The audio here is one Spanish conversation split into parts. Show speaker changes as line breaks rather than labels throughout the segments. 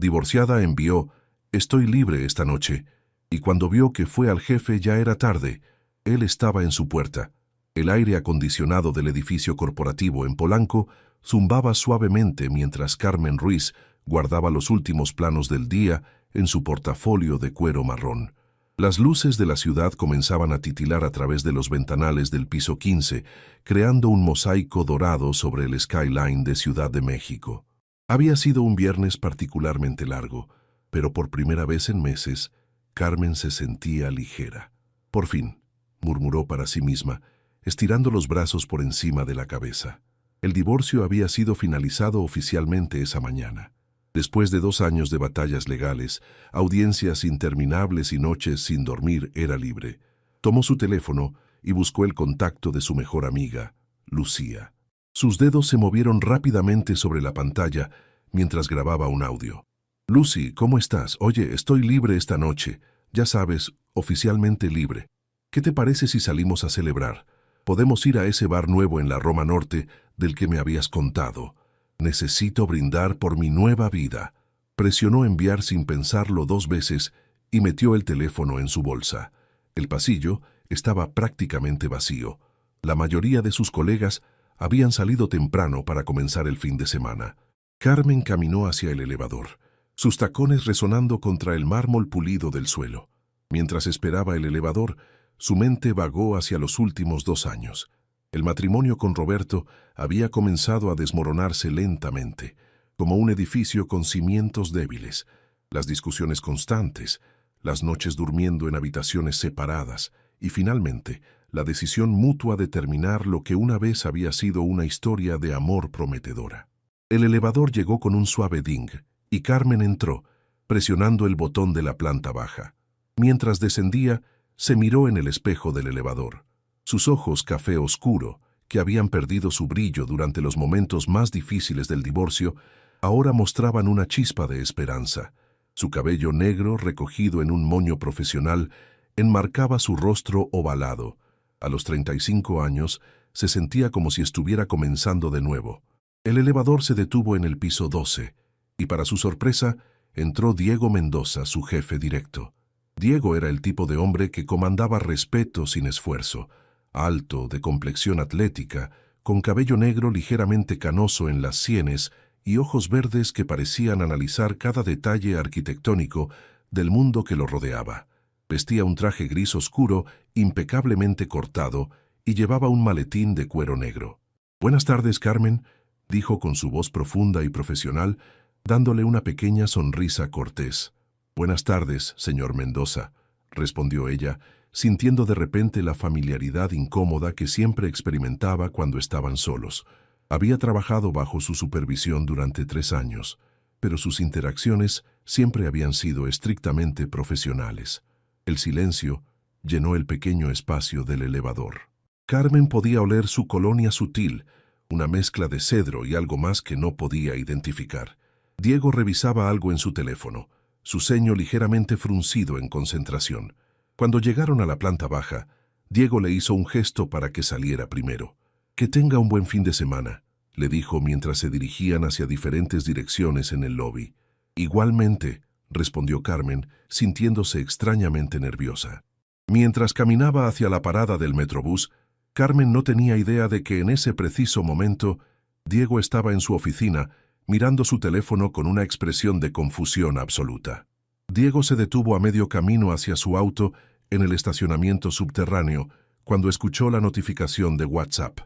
Divorciada envió, «Estoy libre esta noche», y cuando vio que fue al jefe ya era tarde. Él estaba en su puerta. El aire acondicionado del edificio corporativo en Polanco zumbaba suavemente mientras Carmen Ruiz guardaba los últimos planos del día en su portafolio de cuero marrón. Las luces de la ciudad comenzaban a titilar a través de los ventanales del piso 15, creando un mosaico dorado sobre el skyline de Ciudad de México. Había sido un viernes particularmente largo, pero por primera vez en meses, Carmen se sentía ligera. «Por fin», murmuró para sí misma, estirando los brazos por encima de la cabeza. El divorcio había sido finalizado oficialmente esa mañana. Después de 2 años de batallas legales, audiencias interminables y noches sin dormir, era libre. Tomó su teléfono y buscó el contacto de su mejor amiga, Lucía. Sus dedos se movieron rápidamente sobre la pantalla mientras grababa un audio. «Lucy, ¿cómo estás? Oye, estoy libre esta noche. Ya sabes, oficialmente libre. ¿Qué te parece si salimos a celebrar? Podemos ir a ese bar nuevo en la Roma Norte del que me habías contado. Necesito brindar por mi nueva vida». Presionó enviar sin pensarlo 2 veces y metió el teléfono en su bolsa. El pasillo estaba prácticamente vacío. La mayoría de sus colegas habían salido temprano para comenzar el fin de semana. Carmen caminó hacia el elevador, sus tacones resonando contra el mármol pulido del suelo. Mientras esperaba el elevador, su mente vagó hacia los últimos 2 años. El matrimonio con Roberto había comenzado a desmoronarse lentamente, como un edificio con cimientos débiles. Las discusiones constantes, las noches durmiendo en habitaciones separadas y, finalmente, la decisión mutua de terminar lo que una vez había sido una historia de amor prometedora. El elevador llegó con un suave ding y Carmen entró, presionando el botón de la planta baja. Mientras descendía, se miró en el espejo del elevador. Sus ojos café oscuro, que habían perdido su brillo durante los momentos más difíciles del divorcio, ahora mostraban una chispa de esperanza. Su cabello negro, recogido en un moño profesional, enmarcaba su rostro ovalado. A los 35 años, se sentía como si estuviera comenzando de nuevo. El elevador se detuvo en el piso 12, y para su sorpresa, entró Diego Mendoza, su jefe directo. Diego era el tipo de hombre que comandaba respeto sin esfuerzo, alto, de complexión atlética, con cabello negro ligeramente canoso en las sienes y ojos verdes que parecían analizar cada detalle arquitectónico del mundo que lo rodeaba. Vestía un traje gris oscuro, impecablemente cortado, y llevaba un maletín de cuero negro. «Buenas tardes, Carmen», dijo con su voz profunda y profesional, dándole una pequeña sonrisa cortés. «Buenas tardes, señor Mendoza», respondió ella, sintiendo de repente la familiaridad incómoda que siempre experimentaba cuando estaban solos. Había trabajado bajo su supervisión durante 3 años, pero sus interacciones siempre habían sido estrictamente profesionales. El silencio llenó el pequeño espacio del elevador. Carmen podía oler su colonia sutil, una mezcla de cedro y algo más que no podía identificar. Diego revisaba algo en su teléfono, su ceño ligeramente fruncido en concentración. Cuando llegaron a la planta baja, Diego le hizo un gesto para que saliera primero. «Que tenga un buen fin de semana», le dijo mientras se dirigían hacia diferentes direcciones en el lobby. «Igualmente», respondió Carmen, sintiéndose extrañamente nerviosa. Mientras caminaba hacia la parada del Metrobús, Carmen no tenía idea de que en ese preciso momento Diego estaba en su oficina, mirando su teléfono con una expresión de confusión absoluta. Diego se detuvo a medio camino hacia su auto en el estacionamiento subterráneo cuando escuchó la notificación de WhatsApp.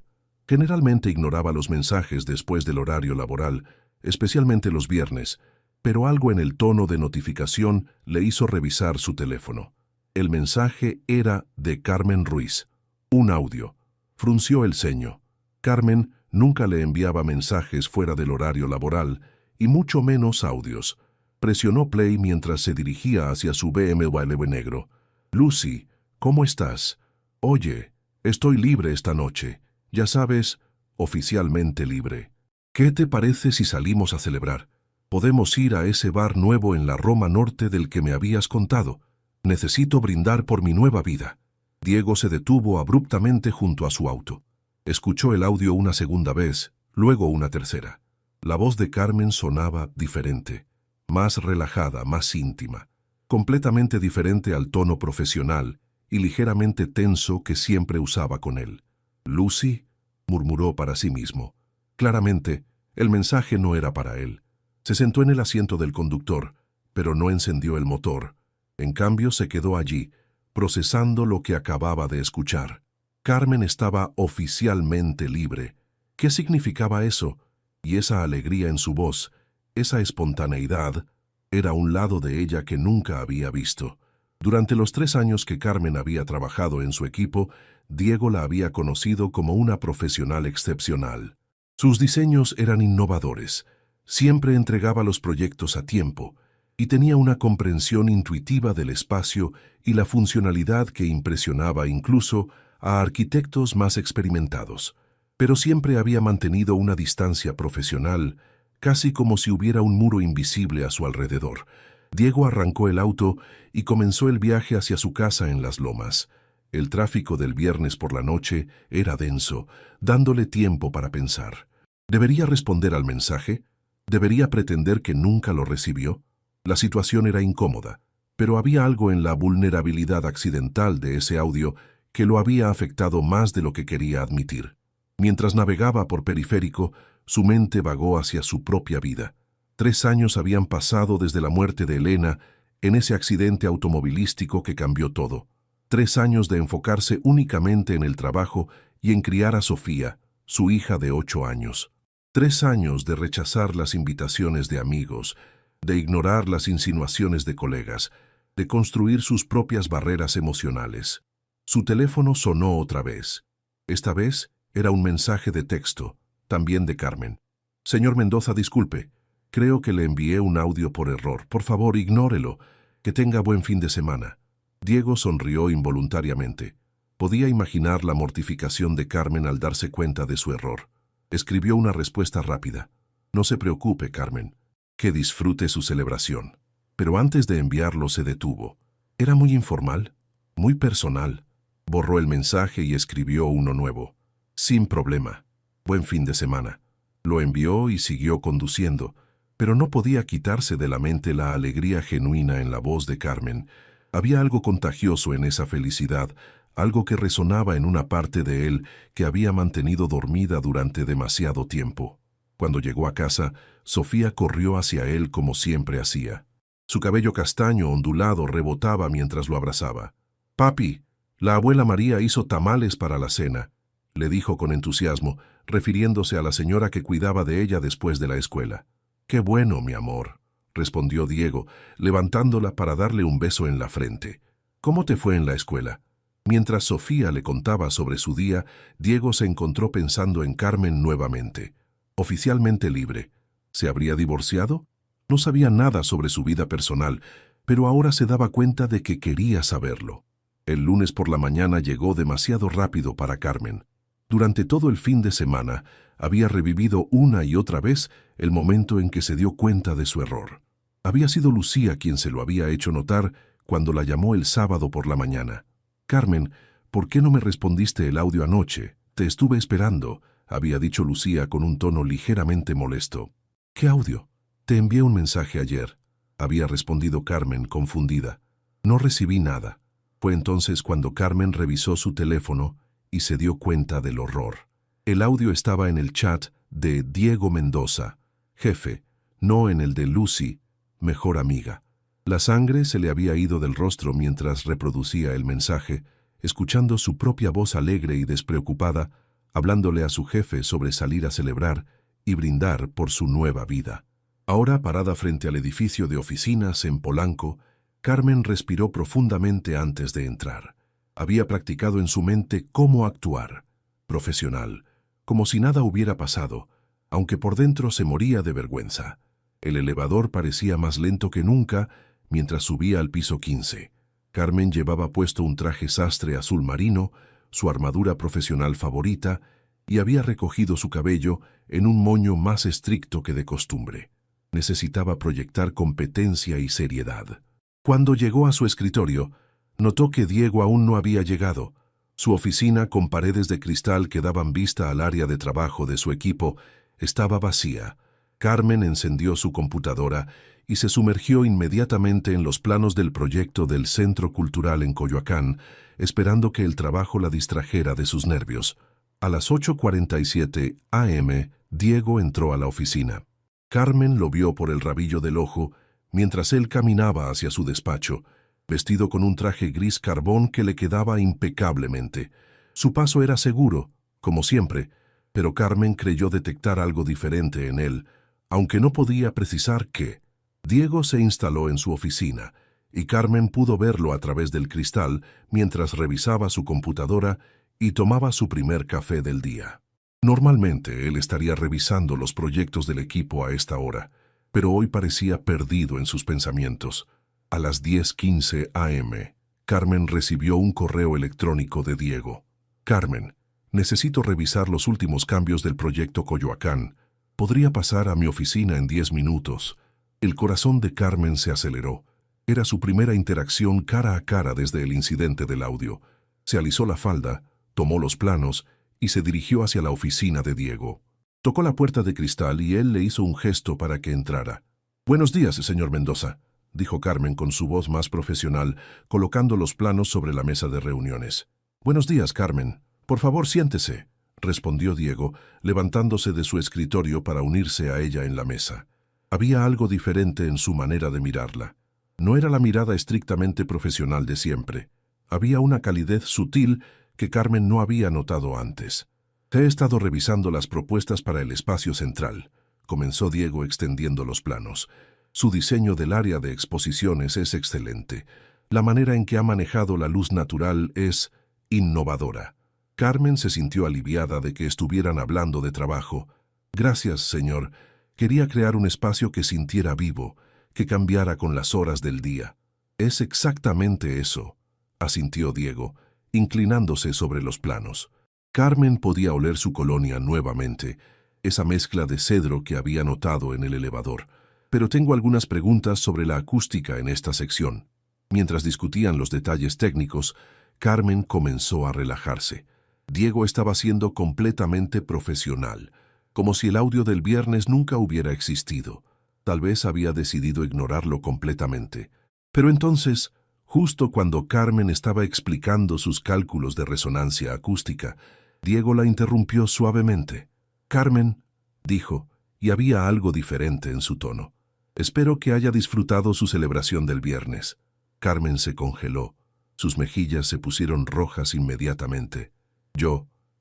Generalmente ignoraba los mensajes después del horario laboral, especialmente los viernes, pero algo en el tono de notificación le hizo revisar su teléfono. El mensaje era de Carmen Ruiz. Un audio. Frunció el ceño. Carmen nunca le enviaba mensajes fuera del horario laboral, y mucho menos audios. Presionó play mientras se dirigía hacia su BMW negro. «Lucy, ¿cómo estás? Oye, estoy libre esta noche. Ya sabes, oficialmente libre. ¿Qué te parece si salimos a celebrar? Podemos ir a ese bar nuevo en la Roma Norte del que me habías contado. Necesito brindar por mi nueva vida». Diego se detuvo abruptamente junto a su auto. Escuchó el audio una segunda vez, luego una tercera. La voz de Carmen sonaba diferente, más relajada, más íntima, completamente diferente al tono profesional y ligeramente tenso que siempre usaba con él. «Lucy», murmuró para sí mismo. Claramente, el mensaje no era para él. Se sentó en el asiento del conductor, pero no encendió el motor. En cambio, se quedó allí, procesando lo que acababa de escuchar. Carmen estaba oficialmente libre. ¿Qué significaba eso? Y esa alegría en su voz, esa espontaneidad, era un lado de ella que nunca había visto. Durante los 3 años que Carmen había trabajado en su equipo, Diego la había conocido como una profesional excepcional. Sus diseños eran innovadores, siempre entregaba los proyectos a tiempo y tenía una comprensión intuitiva del espacio y la funcionalidad que impresionaba incluso a arquitectos más experimentados. Pero siempre había mantenido una distancia profesional, casi como si hubiera un muro invisible a su alrededor. Diego arrancó el auto y comenzó el viaje hacia su casa en Las Lomas. El tráfico del viernes por la noche era denso, dándole tiempo para pensar. ¿Debería responder al mensaje? ¿Debería pretender que nunca lo recibió? La situación era incómoda, pero había algo en la vulnerabilidad accidental de ese audio que lo había afectado más de lo que quería admitir. Mientras navegaba por Periférico, su mente vagó hacia su propia vida. 3 años habían pasado desde la muerte de Elena en ese accidente automovilístico que cambió todo. 3 años de enfocarse únicamente en el trabajo y en criar a Sofía, su hija de 8 años. 3 años de rechazar las invitaciones de amigos, de ignorar las insinuaciones de colegas, de construir sus propias barreras emocionales. Su teléfono sonó otra vez. Esta vez era un mensaje de texto, también de Carmen. «Señor Mendoza, disculpe. Creo que le envié un audio por error. Por favor, ignórelo. Que tenga buen fin de semana». Diego sonrió involuntariamente. Podía imaginar la mortificación de Carmen al darse cuenta de su error. Escribió una respuesta rápida. «No se preocupe, Carmen. Que disfrute su celebración». Pero antes de enviarlo se detuvo. Era muy informal, muy personal. Borró el mensaje y escribió uno nuevo. «Sin problema. Buen fin de semana». Lo envió y siguió conduciendo, pero no podía quitarse de la mente la alegría genuina en la voz de Carmen. Había algo contagioso en esa felicidad, algo que resonaba en una parte de él que había mantenido dormida durante demasiado tiempo. Cuando llegó a casa, Sofía corrió hacia él como siempre hacía. Su cabello castaño ondulado rebotaba mientras lo abrazaba. «Papi, la abuela María hizo tamales para la cena», le dijo con entusiasmo, refiriéndose a la señora que cuidaba de ella después de la escuela. «Qué bueno, mi amor», respondió Diego, levantándola para darle un beso en la frente. «¿Cómo te fue en la escuela?». Mientras Sofía le contaba sobre su día, Diego se encontró pensando en Carmen nuevamente. Oficialmente libre. ¿Se habría divorciado? No sabía nada sobre su vida personal, pero ahora se daba cuenta de que quería saberlo. El lunes por la mañana llegó demasiado rápido para Carmen. Durante todo el fin de semana, había revivido una y otra vez el momento en que se dio cuenta de su error. Había sido Lucía quien se lo había hecho notar cuando la llamó el sábado por la mañana. «Carmen, ¿por qué no me respondiste el audio anoche? Te estuve esperando», había dicho Lucía con un tono ligeramente molesto. «¿Qué audio?» «Te envié un mensaje ayer», había respondido Carmen, confundida. «No recibí nada». Fue entonces cuando Carmen revisó su teléfono y se dio cuenta del horror. El audio estaba en el chat de Diego Mendoza, jefe, no en el de Lucy, mejor amiga. La sangre se le había ido del rostro mientras reproducía el mensaje, escuchando su propia voz alegre y despreocupada, hablándole a su jefe sobre salir a celebrar y brindar por su nueva vida. Ahora, parada frente al edificio de oficinas en Polanco, Carmen respiró profundamente antes de entrar. Había practicado en su mente cómo actuar, profesional, como si nada hubiera pasado, aunque por dentro se moría de vergüenza. El elevador parecía más lento que nunca mientras subía al piso 15. Carmen llevaba puesto un traje sastre azul marino, su armadura profesional favorita, y había recogido su cabello en un moño más estricto que de costumbre. Necesitaba proyectar competencia y seriedad. Cuando llegó a su escritorio, notó que Diego aún no había llegado. Su oficina, con paredes de cristal que daban vista al área de trabajo de su equipo, estaba vacía. Carmen encendió su computadora y se sumergió inmediatamente en los planos del proyecto del Centro Cultural en Coyoacán, esperando que el trabajo la distrajera de sus nervios. A las 8:47 a.m., Diego entró a la oficina. Carmen lo vio por el rabillo del ojo mientras él caminaba hacia su despacho, vestido con un traje gris carbón que le quedaba impecablemente. Su paso era seguro, como siempre, pero Carmen creyó detectar algo diferente en él, aunque no podía precisar qué. Diego se instaló en su oficina, y Carmen pudo verlo a través del cristal mientras revisaba su computadora y tomaba su primer café del día. Normalmente él estaría revisando los proyectos del equipo a esta hora, pero hoy parecía perdido en sus pensamientos. A las 10:15 a.m., Carmen recibió un correo electrónico de Diego. Carmen, necesito revisar los últimos cambios del proyecto Coyoacán. ¿Podría pasar a mi oficina en 10 minutos? El corazón de Carmen se aceleró. Era su primera interacción cara a cara desde el incidente del audio. Se alisó la falda, tomó los planos y se dirigió hacia la oficina de Diego. Tocó la puerta de cristal y él le hizo un gesto para que entrara. «Buenos días, señor Mendoza», dijo Carmen con su voz más profesional, colocando los planos sobre la mesa de reuniones. «Buenos días, Carmen. Por favor, siéntese», respondió Diego, levantándose de su escritorio para unirse a ella en la mesa. Había algo diferente en su manera de mirarla. No era la mirada estrictamente profesional de siempre. Había una calidez sutil que Carmen no había notado antes. «He estado revisando las propuestas para el espacio central», comenzó Diego extendiendo los planos. «Su diseño del área de exposiciones es excelente. La manera en que ha manejado la luz natural es innovadora». Carmen se sintió aliviada de que estuvieran hablando de trabajo. «Gracias, señor. Quería crear un espacio que sintiera vivo, que cambiara con las horas del día». «Es exactamente eso», asintió Diego, inclinándose sobre los planos. Carmen podía oler su colonia nuevamente, esa mezcla de cedro que había notado en el elevador. «Pero tengo algunas preguntas sobre la acústica en esta sección». Mientras discutían los detalles técnicos, Carmen comenzó a relajarse. Diego estaba siendo completamente profesional, como si el audio del viernes nunca hubiera existido. Tal vez había decidido ignorarlo completamente. Pero entonces, justo cuando Carmen estaba explicando sus cálculos de resonancia acústica, Diego la interrumpió suavemente. «Carmen», dijo, y había algo diferente en su tono. «Espero que haya disfrutado su celebración del viernes». Carmen se congeló. Sus mejillas se pusieron rojas inmediatamente.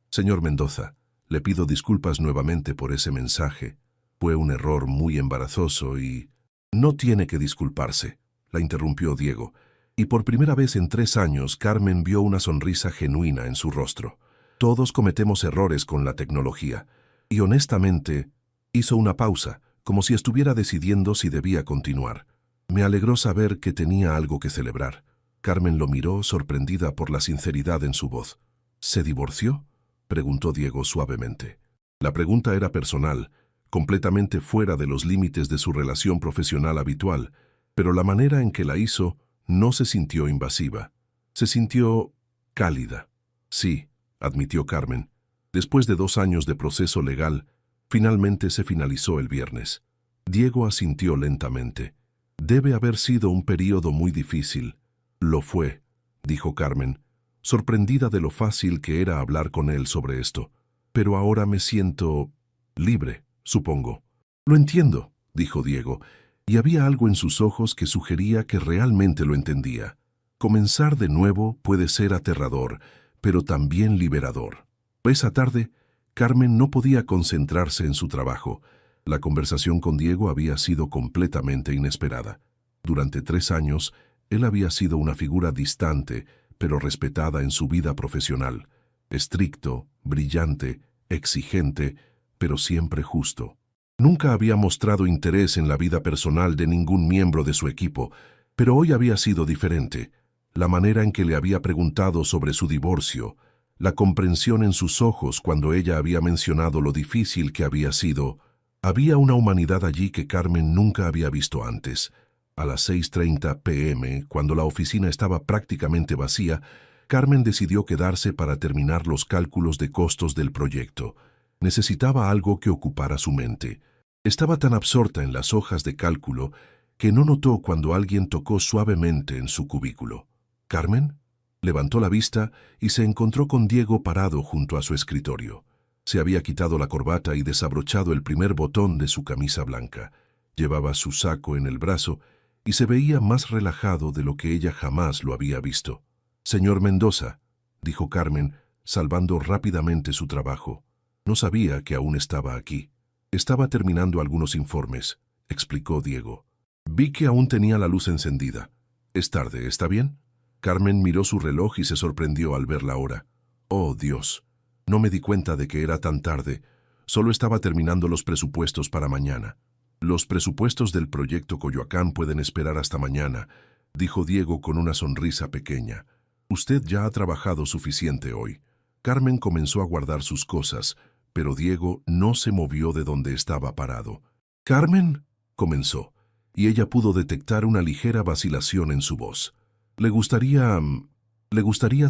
«Señor Mendoza, le pido disculpas nuevamente por ese mensaje. Fue un error muy embarazoso y...» «No tiene que disculparse», la interrumpió Diego, y por primera vez en 3 años Carmen vio una sonrisa genuina en su rostro. «Todos cometemos errores con la tecnología». Y honestamente, hizo una pausa, como si estuviera decidiendo si debía continuar. «Me alegró saber que tenía algo que celebrar». Carmen lo miró, sorprendida por la sinceridad en su voz. «¿Se divorció?», preguntó Diego suavemente. La pregunta era personal, completamente fuera de los límites de su relación profesional habitual, pero la manera en que la hizo no se sintió invasiva. Se sintió cálida. «Sí», admitió Carmen. Después de 2 años de proceso legal, finalmente se finalizó el viernes. Diego asintió lentamente. «Debe haber sido un período muy difícil». «Lo fue», dijo Carmen, sorprendida de lo fácil que era hablar con él sobre esto. «Pero ahora me siento libre, supongo». «Lo entiendo», dijo Diego, y había algo en sus ojos que sugería que realmente lo entendía. Comenzar de nuevo puede ser aterrador, pero también liberador. Esa tarde, Carmen no podía concentrarse en su trabajo. La conversación con Diego había sido completamente inesperada. Durante 3 años, él había sido una figura distante, pero respetada en su vida profesional. Estricto, brillante, exigente, pero siempre justo. Nunca había mostrado interés en la vida personal de ningún miembro de su equipo, pero hoy había sido diferente. La manera en que le había preguntado sobre su divorcio, la comprensión en sus ojos cuando ella había mencionado lo difícil que había sido. Había una humanidad allí que Carmen nunca había visto antes. A las 6:30 p.m., cuando la oficina estaba prácticamente vacía, Carmen decidió quedarse para terminar los cálculos de costos del proyecto. Necesitaba algo que ocupara su mente. Estaba tan absorta en las hojas de cálculo que no notó cuando alguien tocó suavemente en su cubículo. ¿Carmen? Levantó la vista y se encontró con Diego parado junto a su escritorio. Se había quitado la corbata y desabrochado el primer botón de su camisa blanca. Llevaba su saco en el brazo y se veía más relajado de lo que ella jamás lo había visto. «Señor Mendoza», dijo Carmen, salvando rápidamente su trabajo. «No sabía que aún estaba aquí. Estaba terminando algunos informes», explicó Diego. «Vi que aún tenía la luz encendida. Es tarde, ¿está bien?» Carmen miró su reloj y se sorprendió al ver la hora. «Oh, Dios, no me di cuenta de que era tan tarde. Solo estaba terminando los presupuestos para mañana». «Los presupuestos del proyecto Coyoacán pueden esperar hasta mañana», dijo Diego con una sonrisa pequeña. «Usted ya ha trabajado suficiente hoy». Carmen comenzó a guardar sus cosas, pero Diego no se movió de donde estaba parado. «¿Carmen?», comenzó, y ella pudo detectar una ligera vacilación en su voz. «Le gustaría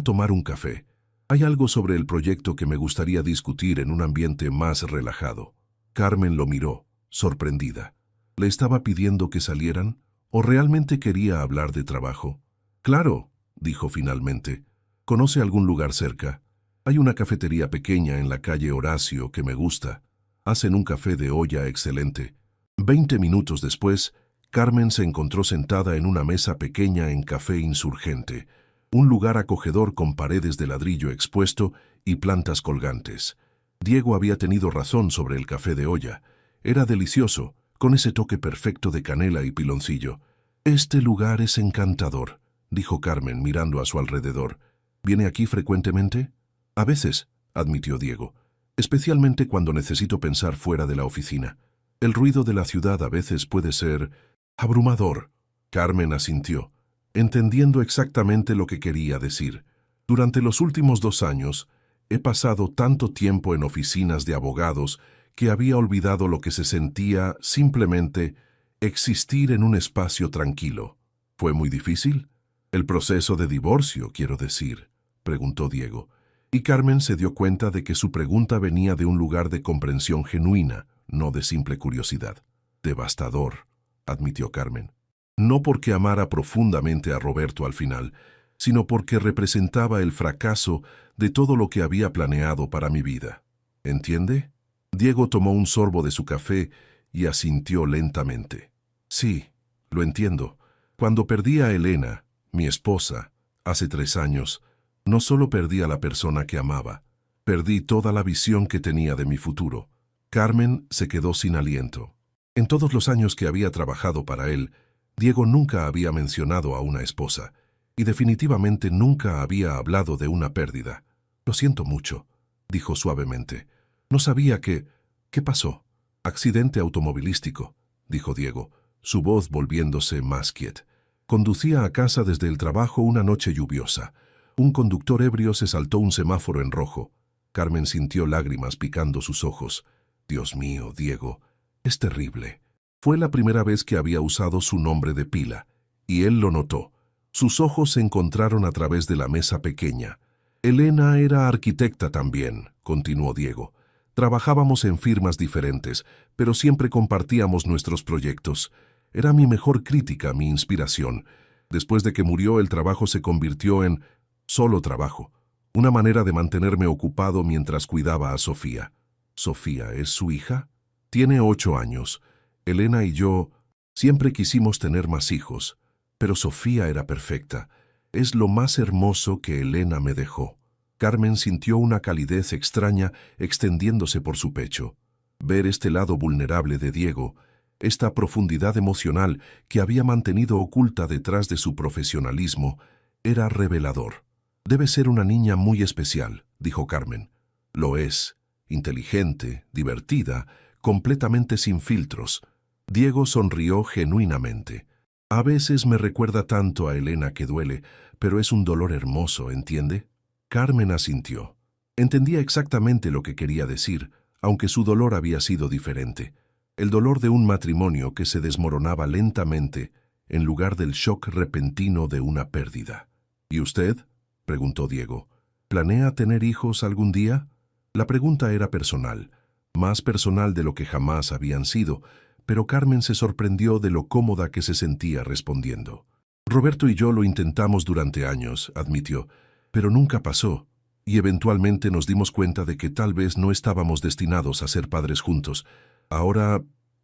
tomar un café. Hay algo sobre el proyecto que me gustaría discutir en un ambiente más relajado». Carmen lo miró, sorprendida. ¿Le estaba pidiendo que salieran? ¿O realmente quería hablar de trabajo? «Claro», dijo finalmente. «¿Conoce algún lugar cerca? Hay una cafetería pequeña en la calle Horacio que me gusta. Hacen un café de olla excelente». 20 minutos después, Carmen se encontró sentada en una mesa pequeña en Café Insurgente, un lugar acogedor con paredes de ladrillo expuesto y plantas colgantes. Diego había tenido razón sobre el café de olla. Era delicioso, con ese toque perfecto de canela y piloncillo. «Este lugar es encantador», dijo Carmen mirando a su alrededor. «¿Viene aquí frecuentemente?» «A veces», admitió Diego, «especialmente cuando necesito pensar fuera de la oficina. El ruido de la ciudad a veces puede ser abrumador». Carmen asintió, entendiendo exactamente lo que quería decir. «Durante los últimos 2 años, he pasado tanto tiempo en oficinas de abogados que había olvidado lo que se sentía simplemente existir en un espacio tranquilo». «¿Fue muy difícil? El proceso de divorcio, quiero decir», preguntó Diego. Y Carmen se dio cuenta de que su pregunta venía de un lugar de comprensión genuina, no de simple curiosidad. «Devastador», admitió Carmen. No porque amara profundamente a Roberto al final, sino porque representaba el fracaso de todo lo que había planeado para mi vida. ¿Entiende? Diego tomó un sorbo de su café y asintió lentamente. «Sí, lo entiendo. Cuando perdí a Elena, mi esposa, hace 3 años, no solo perdí a la persona que amaba, perdí toda la visión que tenía de mi futuro». Carmen se quedó sin aliento. En todos los años que había trabajado para él, Diego nunca había mencionado a una esposa, y definitivamente nunca había hablado de una pérdida. «Lo siento mucho», dijo suavemente. «No sabía que... ¿Qué pasó?» «Accidente automovilístico», dijo Diego, su voz volviéndose más quieta. «Conducía a casa desde el trabajo una noche lluviosa. Un conductor ebrio se saltó un semáforo en rojo». Carmen sintió lágrimas picando sus ojos. «Dios mío, Diego, es terrible». Fue la primera vez que había usado su nombre de pila, y él lo notó. Sus ojos se encontraron a través de la mesa pequeña. «Elena era arquitecta también», continuó Diego. «Trabajábamos en firmas diferentes, pero siempre compartíamos nuestros proyectos. Era mi mejor crítica, mi inspiración. Después de que murió, el trabajo se convirtió en solo trabajo, una manera de mantenerme ocupado mientras cuidaba a Sofía». «¿Sofía es su hija?» «Tiene 8 años. Elena y yo siempre quisimos tener más hijos, pero Sofía era perfecta. Es lo más hermoso que Elena me dejó». Carmen sintió una calidez extraña extendiéndose por su pecho. Ver este lado vulnerable de Diego, esta profundidad emocional que había mantenido oculta detrás de su profesionalismo, era revelador. «Debe ser una niña muy especial», dijo Carmen. «Lo es, inteligente, divertida, completamente sin filtros». Diego sonrió genuinamente. «A veces me recuerda tanto a Elena que duele, pero es un dolor hermoso, ¿entiende?» Carmen asintió. Entendía exactamente lo que quería decir, aunque su dolor había sido diferente. El dolor de un matrimonio que se desmoronaba lentamente en lugar del shock repentino de una pérdida. «¿Y usted?», preguntó Diego. «¿Planea tener hijos algún día?» La pregunta era personal, más personal de lo que jamás habían sido, pero Carmen se sorprendió de lo cómoda que se sentía respondiendo. Roberto y yo lo intentamos durante años, admitió, pero nunca pasó, y eventualmente nos dimos cuenta de que tal vez no estábamos destinados a ser padres juntos. Ahora,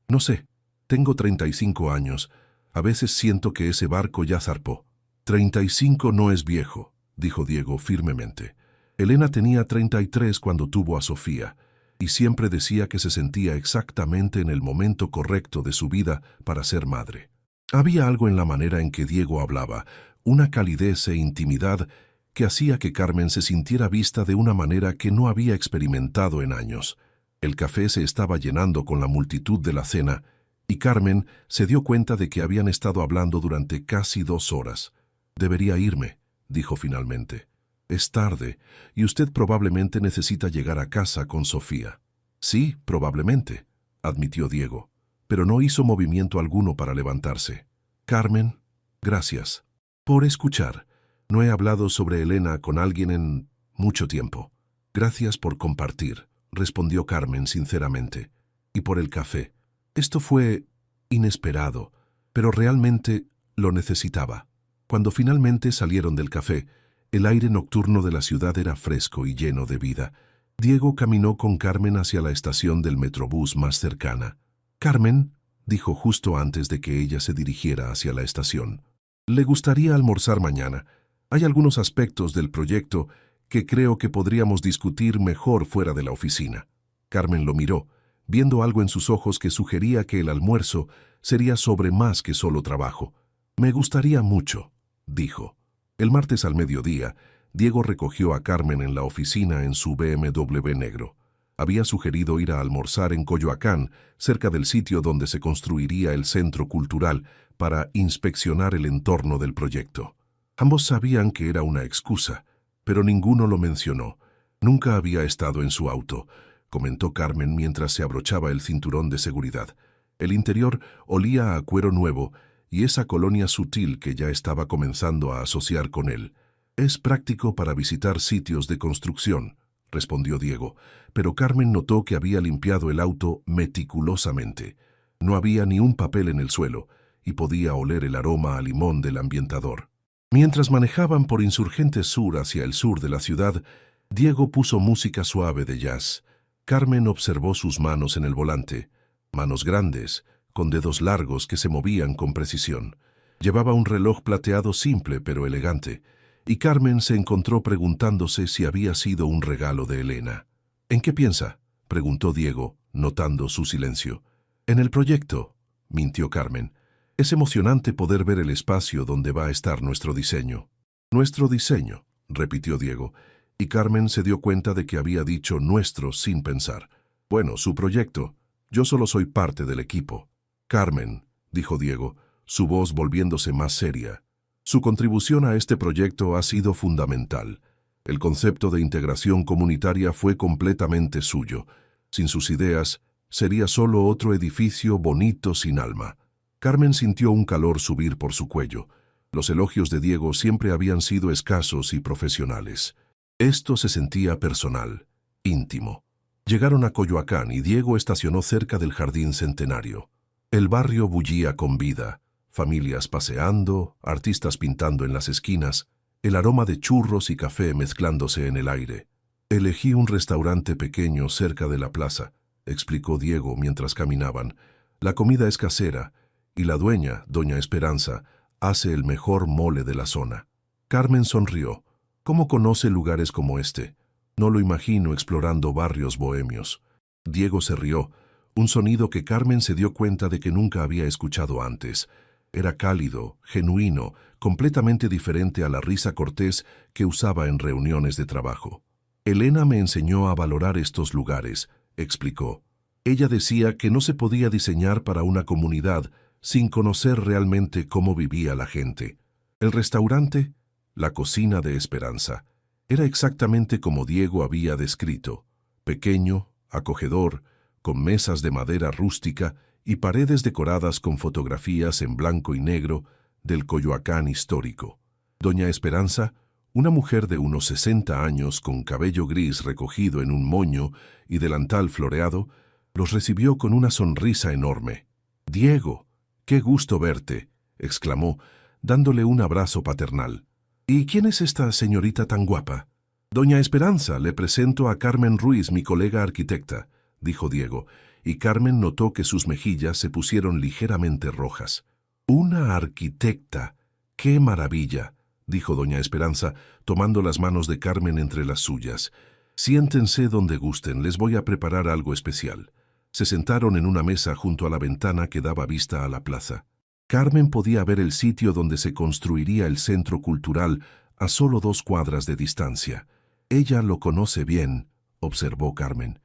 no sé, tengo 35 años. A veces siento que ese barco ya zarpó. 35 no es viejo, dijo Diego firmemente. Elena tenía 33 cuando tuvo a Sofía, y siempre decía que se sentía exactamente en el momento correcto de su vida para ser madre. Había algo en la manera en que Diego hablaba, una calidez e intimidad que hacía que Carmen se sintiera vista de una manera que no había experimentado en años. El café se estaba llenando con la multitud de la cena, y Carmen se dio cuenta de que habían estado hablando durante casi 2 horas. «Debería irme», dijo finalmente. «Es tarde, y usted probablemente necesita llegar a casa con Sofía». «Sí, probablemente», admitió Diego, pero no hizo movimiento alguno para levantarse. «Carmen, gracias por escuchar. No he hablado sobre Elena con alguien en mucho tiempo. Gracias por compartir», respondió Carmen sinceramente. «Y por el café. Esto fue inesperado, pero realmente lo necesitaba». Cuando finalmente salieron del café, el aire nocturno de la ciudad era fresco y lleno de vida. Diego caminó con Carmen hacia la estación del Metrobús más cercana. «Carmen», dijo justo antes de que ella se dirigiera hacia la estación, «le gustaría almorzar mañana. Hay algunos aspectos del proyecto que creo que podríamos discutir mejor fuera de la oficina». Carmen lo miró, viendo algo en sus ojos que sugería que el almuerzo sería sobre más que solo trabajo. «Me gustaría mucho», dijo. El martes al mediodía, Diego recogió a Carmen en la oficina en su BMW negro. Había sugerido ir a almorzar en Coyoacán, cerca del sitio donde se construiría el centro cultural, para inspeccionar el entorno del proyecto. Ambos sabían que era una excusa, pero ninguno lo mencionó. «Nunca había estado en su auto», comentó Carmen mientras se abrochaba el cinturón de seguridad. El interior olía a cuero nuevo y esa colonia sutil que ya estaba comenzando a asociar con él. «Es práctico para visitar sitios de construcción», respondió Diego, pero Carmen notó que había limpiado el auto meticulosamente. No había ni un papel en el suelo, y podía oler el aroma a limón del ambientador. Mientras manejaban por Insurgentes Sur hacia el sur de la ciudad, Diego puso música suave de jazz. Carmen observó sus manos en el volante, manos grandes, con dedos largos que se movían con precisión. Llevaba un reloj plateado simple pero elegante, y Carmen se encontró preguntándose si había sido un regalo de Elena. «¿En qué piensa?», preguntó Diego, notando su silencio. «En el proyecto», mintió Carmen. «Es emocionante poder ver el espacio donde va a estar nuestro diseño». «Nuestro diseño», repitió Diego, y Carmen se dio cuenta de que había dicho nuestro sin pensar. «Bueno, su proyecto. Yo solo soy parte del equipo». «Carmen», dijo Diego, su voz volviéndose más seria, «su contribución a este proyecto ha sido fundamental. El concepto de integración comunitaria fue completamente suyo. Sin sus ideas, sería solo otro edificio bonito sin alma». Carmen sintió un calor subir por su cuello. Los elogios de Diego siempre habían sido escasos y profesionales. Esto se sentía personal, íntimo. Llegaron a Coyoacán y Diego estacionó cerca del Jardín Centenario. El barrio bullía con vida, familias paseando, artistas pintando en las esquinas, el aroma de churros y café mezclándose en el aire. «Elegí un restaurante pequeño cerca de la plaza», explicó Diego mientras caminaban. «La comida es casera, y la dueña, doña Esperanza, hace el mejor mole de la zona». Carmen sonrió. «¿Cómo conoce lugares como este? No lo imagino explorando barrios bohemios». Diego se rió, un sonido que Carmen se dio cuenta de que nunca había escuchado antes. Era cálido, genuino, completamente diferente a la risa cortés que usaba en reuniones de trabajo. «Elena me enseñó a valorar estos lugares», explicó. «Ella decía que no se podía diseñar para una comunidad sin conocer realmente cómo vivía la gente. El restaurante, la cocina de Esperanza, era exactamente como Diego había descrito, pequeño, acogedor, con mesas de madera rústica y paredes decoradas con fotografías en blanco y negro del Coyoacán histórico. Doña Esperanza, una mujer de unos 60 años con cabello gris recogido en un moño y delantal floreado, los recibió con una sonrisa enorme. Diego, qué gusto verte, exclamó, dándole un abrazo paternal. ¿Y quién es esta señorita tan guapa? Doña Esperanza, le presento a Carmen Ruiz, mi colega arquitecta, dijo Diego, y Carmen notó que sus mejillas se pusieron ligeramente rojas. «Una arquitecta. ¡Qué maravilla!», dijo doña Esperanza, tomando las manos de Carmen entre las suyas. «Siéntense donde gusten, les voy a preparar algo especial». Se sentaron en una mesa junto a la ventana que daba vista a la plaza. Carmen podía ver el sitio donde se construiría el centro cultural a solo 2 cuadras de distancia. «Ella lo conoce bien», observó Carmen.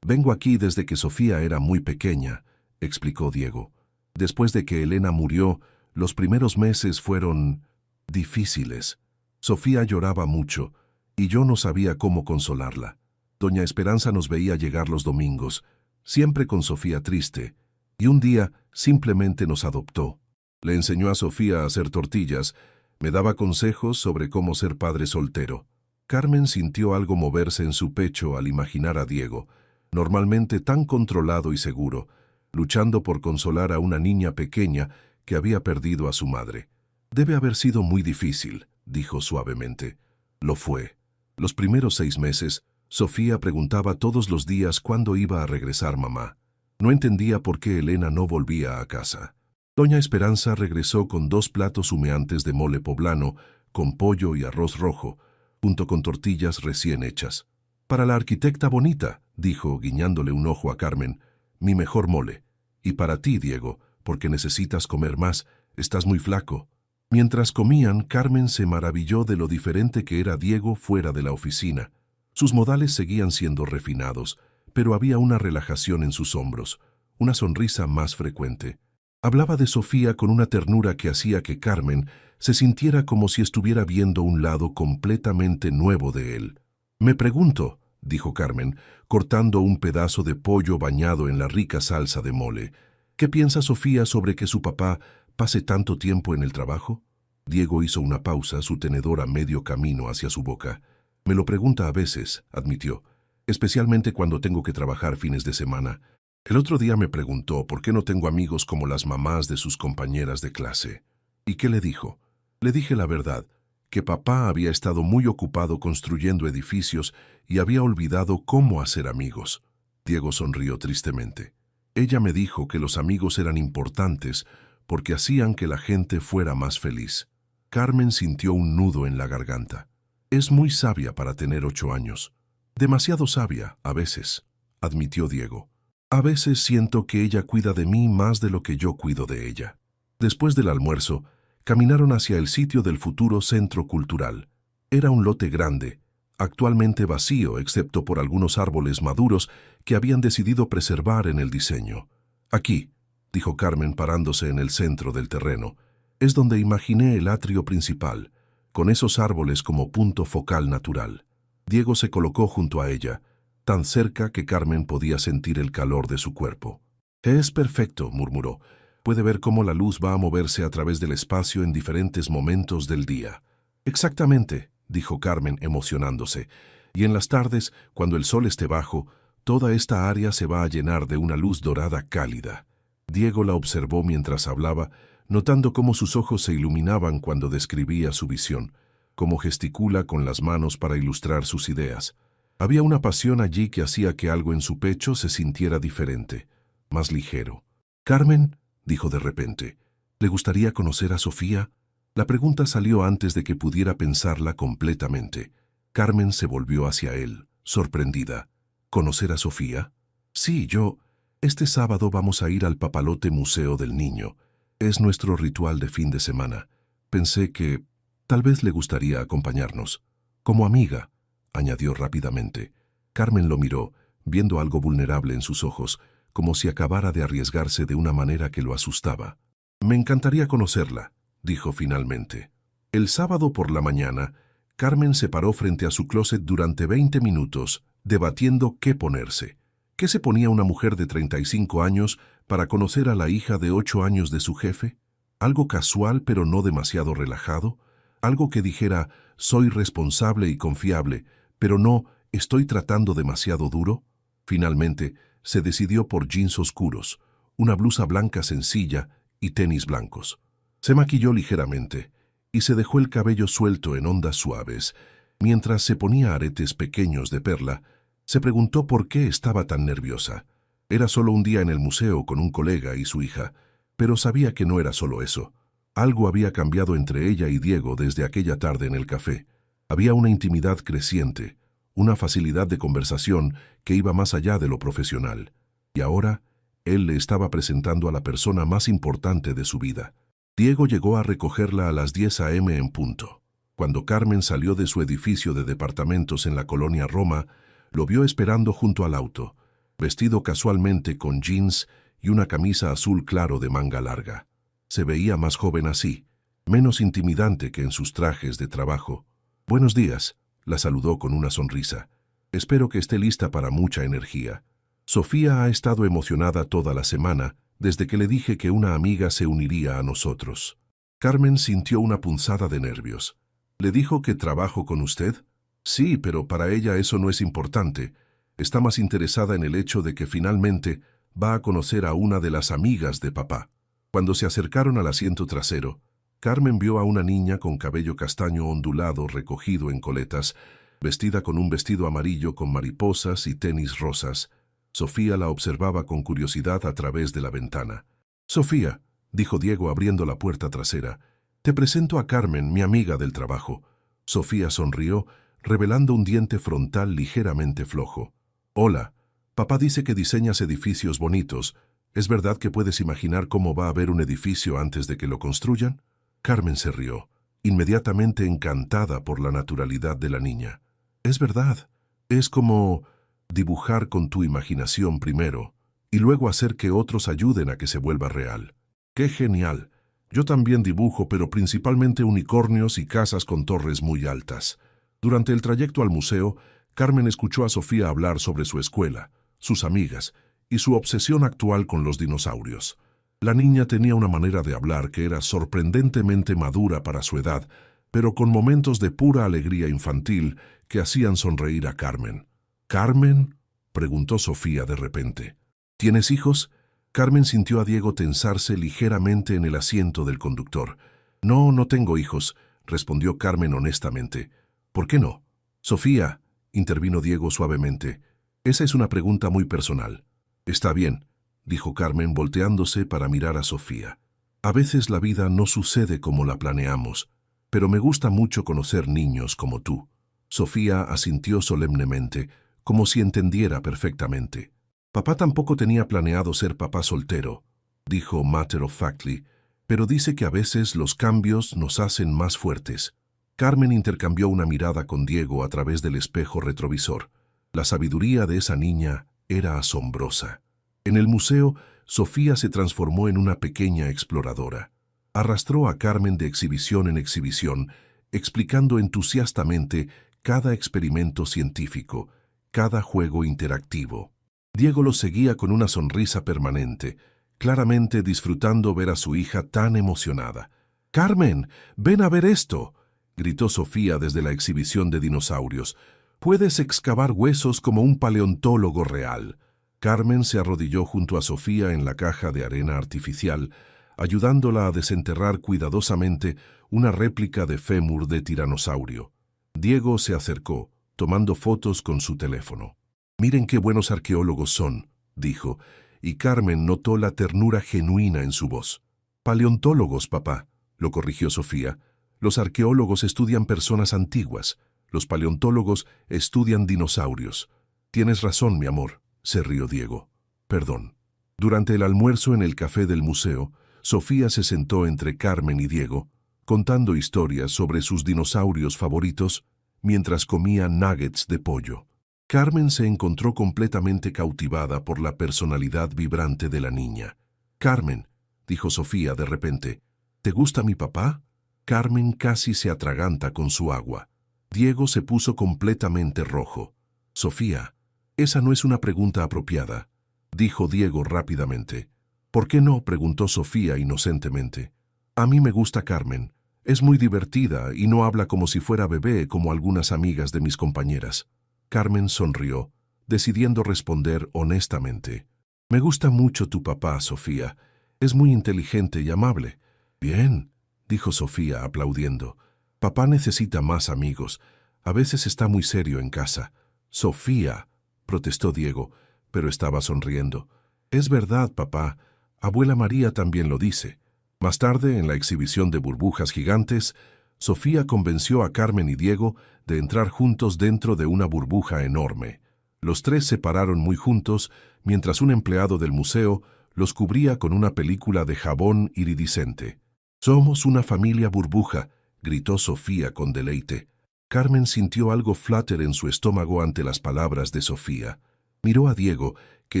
«Vengo aquí desde que Sofía era muy pequeña», explicó Diego. «Después de que Elena murió, los primeros meses fueron difíciles. Sofía lloraba mucho, y yo no sabía cómo consolarla. Doña Esperanza nos veía llegar los domingos, siempre con Sofía triste, y un día simplemente nos adoptó. Le enseñó a Sofía a hacer tortillas, me daba consejos sobre cómo ser padre soltero». Carmen sintió algo moverse en su pecho al imaginar a Diego, normalmente tan controlado y seguro, luchando por consolar a una niña pequeña que había perdido a su madre. «Debe haber sido muy difícil», dijo suavemente. Lo fue. Los primeros 6 meses, Sofía preguntaba todos los días cuándo iba a regresar mamá. No entendía por qué Elena no volvía a casa. Doña Esperanza regresó con 2 platos humeantes de mole poblano, con pollo y arroz rojo, junto con tortillas recién hechas. «Para la arquitecta bonita», dijo, guiñándole un ojo a Carmen, «mi mejor mole. Y para ti, Diego, porque necesitas comer más, estás muy flaco». Mientras comían, Carmen se maravilló de lo diferente que era Diego fuera de la oficina. Sus modales seguían siendo refinados, pero había una relajación en sus hombros, una sonrisa más frecuente. Hablaba de Sofía con una ternura que hacía que Carmen se sintiera como si estuviera viendo un lado completamente nuevo de él. «Me pregunto», dijo Carmen, cortando un pedazo de pollo bañado en la rica salsa de mole, «¿qué piensa Sofía sobre que su papá pase tanto tiempo en el trabajo?» Diego hizo una pausa, su tenedor a medio camino hacia su boca. «Me lo pregunta a veces», admitió, «especialmente cuando tengo que trabajar fines de semana. El otro día me preguntó por qué no tengo amigos como las mamás de sus compañeras de clase. ¿Y qué le dijo? Le dije la verdad, que papá había estado muy ocupado construyendo edificios y había olvidado cómo hacer amigos». Diego sonrió tristemente. «Ella me dijo que los amigos eran importantes porque hacían que la gente fuera más feliz». Carmen sintió un nudo en la garganta. «Es muy sabia para tener 8 años. Demasiado sabia, a veces», admitió Diego. «A veces siento que ella cuida de mí más de lo que yo cuido de ella». Después del almuerzo, caminaron hacia el sitio del futuro centro cultural. Era un lote grande, actualmente vacío excepto por algunos árboles maduros que habían decidido preservar en el diseño. «Aquí», dijo Carmen parándose en el centro del terreno, «es donde imaginé el atrio principal, con esos árboles como punto focal natural». Diego se colocó junto a ella, tan cerca que Carmen podía sentir el calor de su cuerpo. «Es perfecto», murmuró. «Puede ver cómo la luz va a moverse a través del espacio en diferentes momentos del día». «Exactamente», dijo Carmen emocionándose. «Y en las tardes, cuando el sol esté bajo, toda esta área se va a llenar de una luz dorada cálida». Diego la observó mientras hablaba, notando cómo sus ojos se iluminaban cuando describía su visión, cómo gesticula con las manos para ilustrar sus ideas. Había una pasión allí que hacía que algo en su pecho se sintiera diferente, más ligero. «Carmen», dijo de repente, «¿le gustaría conocer a Sofía?» La pregunta salió antes de que pudiera pensarla completamente. Carmen se volvió hacia él, sorprendida. «¿Conocer a Sofía?» «Sí, yo. Este sábado vamos a ir al Papalote Museo del Niño. Es nuestro ritual de fin de semana. Pensé que tal vez le gustaría acompañarnos. Como amiga», añadió rápidamente. Carmen lo miró, viendo algo vulnerable en sus ojos, como si acabara de arriesgarse de una manera que lo asustaba. «Me encantaría conocerla», dijo finalmente. El sábado por la mañana, Carmen se paró frente a su closet durante 20 minutos, debatiendo qué ponerse. ¿Qué se ponía una mujer de 35 años para conocer a la hija de 8 años de su jefe? ¿Algo casual pero no demasiado relajado? ¿Algo que dijera, soy responsable y confiable, pero no, estoy tratando demasiado duro? Finalmente, se decidió por jeans oscuros, una blusa blanca sencilla y tenis blancos. Se maquilló ligeramente y se dejó el cabello suelto en ondas suaves. Mientras se ponía aretes pequeños de perla, se preguntó por qué estaba tan nerviosa. Era solo un día en el museo con un colega y su hija, pero sabía que no era solo eso. Algo había cambiado entre ella y Diego desde aquella tarde en el café. Había una intimidad creciente, una facilidad de conversación que iba más allá de lo profesional. Y ahora, él le estaba presentando a la persona más importante de su vida. Diego llegó a recogerla a las 10 a.m. en punto. Cuando Carmen salió de su edificio de departamentos en la colonia Roma, lo vio esperando junto al auto, vestido casualmente con jeans y una camisa azul claro de manga larga. Se veía más joven así, menos intimidante que en sus trajes de trabajo. «Buenos días», la saludó con una sonrisa. «Espero que esté lista para mucha energía». Sofía ha estado emocionada toda la semana, desde que le dije que una amiga se uniría a nosotros. Carmen sintió una punzada de nervios. «¿Le dijo que trabajo con usted?» «Sí, pero para ella eso no es importante. Está más interesada en el hecho de que finalmente va a conocer a una de las amigas de papá». Cuando se acercaron al asiento trasero, Carmen vio a una niña con cabello castaño ondulado recogido en coletas, vestida con un vestido amarillo con mariposas y tenis rosas. Sofía la observaba con curiosidad a través de la ventana. «Sofía», dijo Diego abriendo la puerta trasera, «te presento a Carmen, mi amiga del trabajo». Sofía sonrió, revelando un diente frontal ligeramente flojo. «Hola, papá dice que diseñas edificios bonitos. ¿Es verdad que puedes imaginar cómo va a haber un edificio antes de que lo construyan?» Carmen se rió, inmediatamente encantada por la naturalidad de la niña. «Es verdad. Es como dibujar con tu imaginación primero y luego hacer que otros ayuden a que se vuelva real». «¡Qué genial! Yo también dibujo, pero principalmente unicornios y casas con torres muy altas». Durante el trayecto al museo, Carmen escuchó a Sofía hablar sobre su escuela, sus amigas y su obsesión actual con los dinosaurios. La niña tenía una manera de hablar que era sorprendentemente madura para su edad, pero con momentos de pura alegría infantil que hacían sonreír a Carmen. «¿Carmen?», preguntó Sofía de repente. «¿Tienes hijos?». Carmen sintió a Diego tensarse ligeramente en el asiento del conductor. «No, no tengo hijos», respondió Carmen honestamente. «¿Por qué no?». «Sofía», intervino Diego suavemente, «esa es una pregunta muy personal». «Está bien», dijo Carmen volteándose para mirar a Sofía. «A veces la vida no sucede como la planeamos, pero me gusta mucho conocer niños como tú». Sofía asintió solemnemente, como si entendiera perfectamente. «Papá tampoco tenía planeado ser papá soltero», dijo matter of factly, «pero dice que a veces los cambios nos hacen más fuertes». Carmen intercambió una mirada con Diego a través del espejo retrovisor. La sabiduría de esa niña era asombrosa. En el museo, Sofía se transformó en una pequeña exploradora. Arrastró a Carmen de exhibición en exhibición, explicando entusiastamente cada experimento científico, cada juego interactivo. Diego lo seguía con una sonrisa permanente, claramente disfrutando ver a su hija tan emocionada. «¡Carmen, ven a ver esto!», gritó Sofía desde la exhibición de dinosaurios. «Puedes excavar huesos como un paleontólogo real». Carmen se arrodilló junto a Sofía en la caja de arena artificial, ayudándola a desenterrar cuidadosamente una réplica de fémur de tiranosaurio. Diego se acercó, tomando fotos con su teléfono. «Miren qué buenos arqueólogos son», dijo, y Carmen notó la ternura genuina en su voz. «Paleontólogos, papá», lo corrigió Sofía. «Los arqueólogos estudian personas antiguas, los paleontólogos estudian dinosaurios». «Tienes razón, mi amor», se rió Diego. «Perdón». Durante el almuerzo en el café del museo, Sofía se sentó entre Carmen y Diego, contando historias sobre sus dinosaurios favoritos mientras comía nuggets de pollo. Carmen se encontró completamente cautivada por la personalidad vibrante de la niña. «Carmen», dijo Sofía de repente, «¿te gusta mi papá?». Carmen casi se atraganta con su agua. Diego se puso completamente rojo. «Sofía, esa no es una pregunta apropiada», dijo Diego rápidamente. «¿Por qué no?», preguntó Sofía inocentemente. «A mí me gusta Carmen. Es muy divertida y no habla como si fuera bebé como algunas amigas de mis compañeras». Carmen sonrió, decidiendo responder honestamente. Me gusta mucho tu papá, Sofía. Es muy inteligente y amable. Bien, dijo Sofía aplaudiendo. Papá necesita más amigos. A veces está muy serio en casa. Sofía, protestó Diego, pero estaba sonriendo. Es verdad, papá. Abuela María también lo dice. Más tarde, en la exhibición de burbujas gigantes, Sofía convenció a Carmen y Diego de entrar juntos dentro de una burbuja enorme. Los tres se pararon muy juntos, mientras un empleado del museo los cubría con una película de jabón iridiscente. «Somos una familia burbuja», gritó Sofía con deleite. Carmen sintió algo flutter en su estómago ante las palabras de Sofía. Miró a Diego, que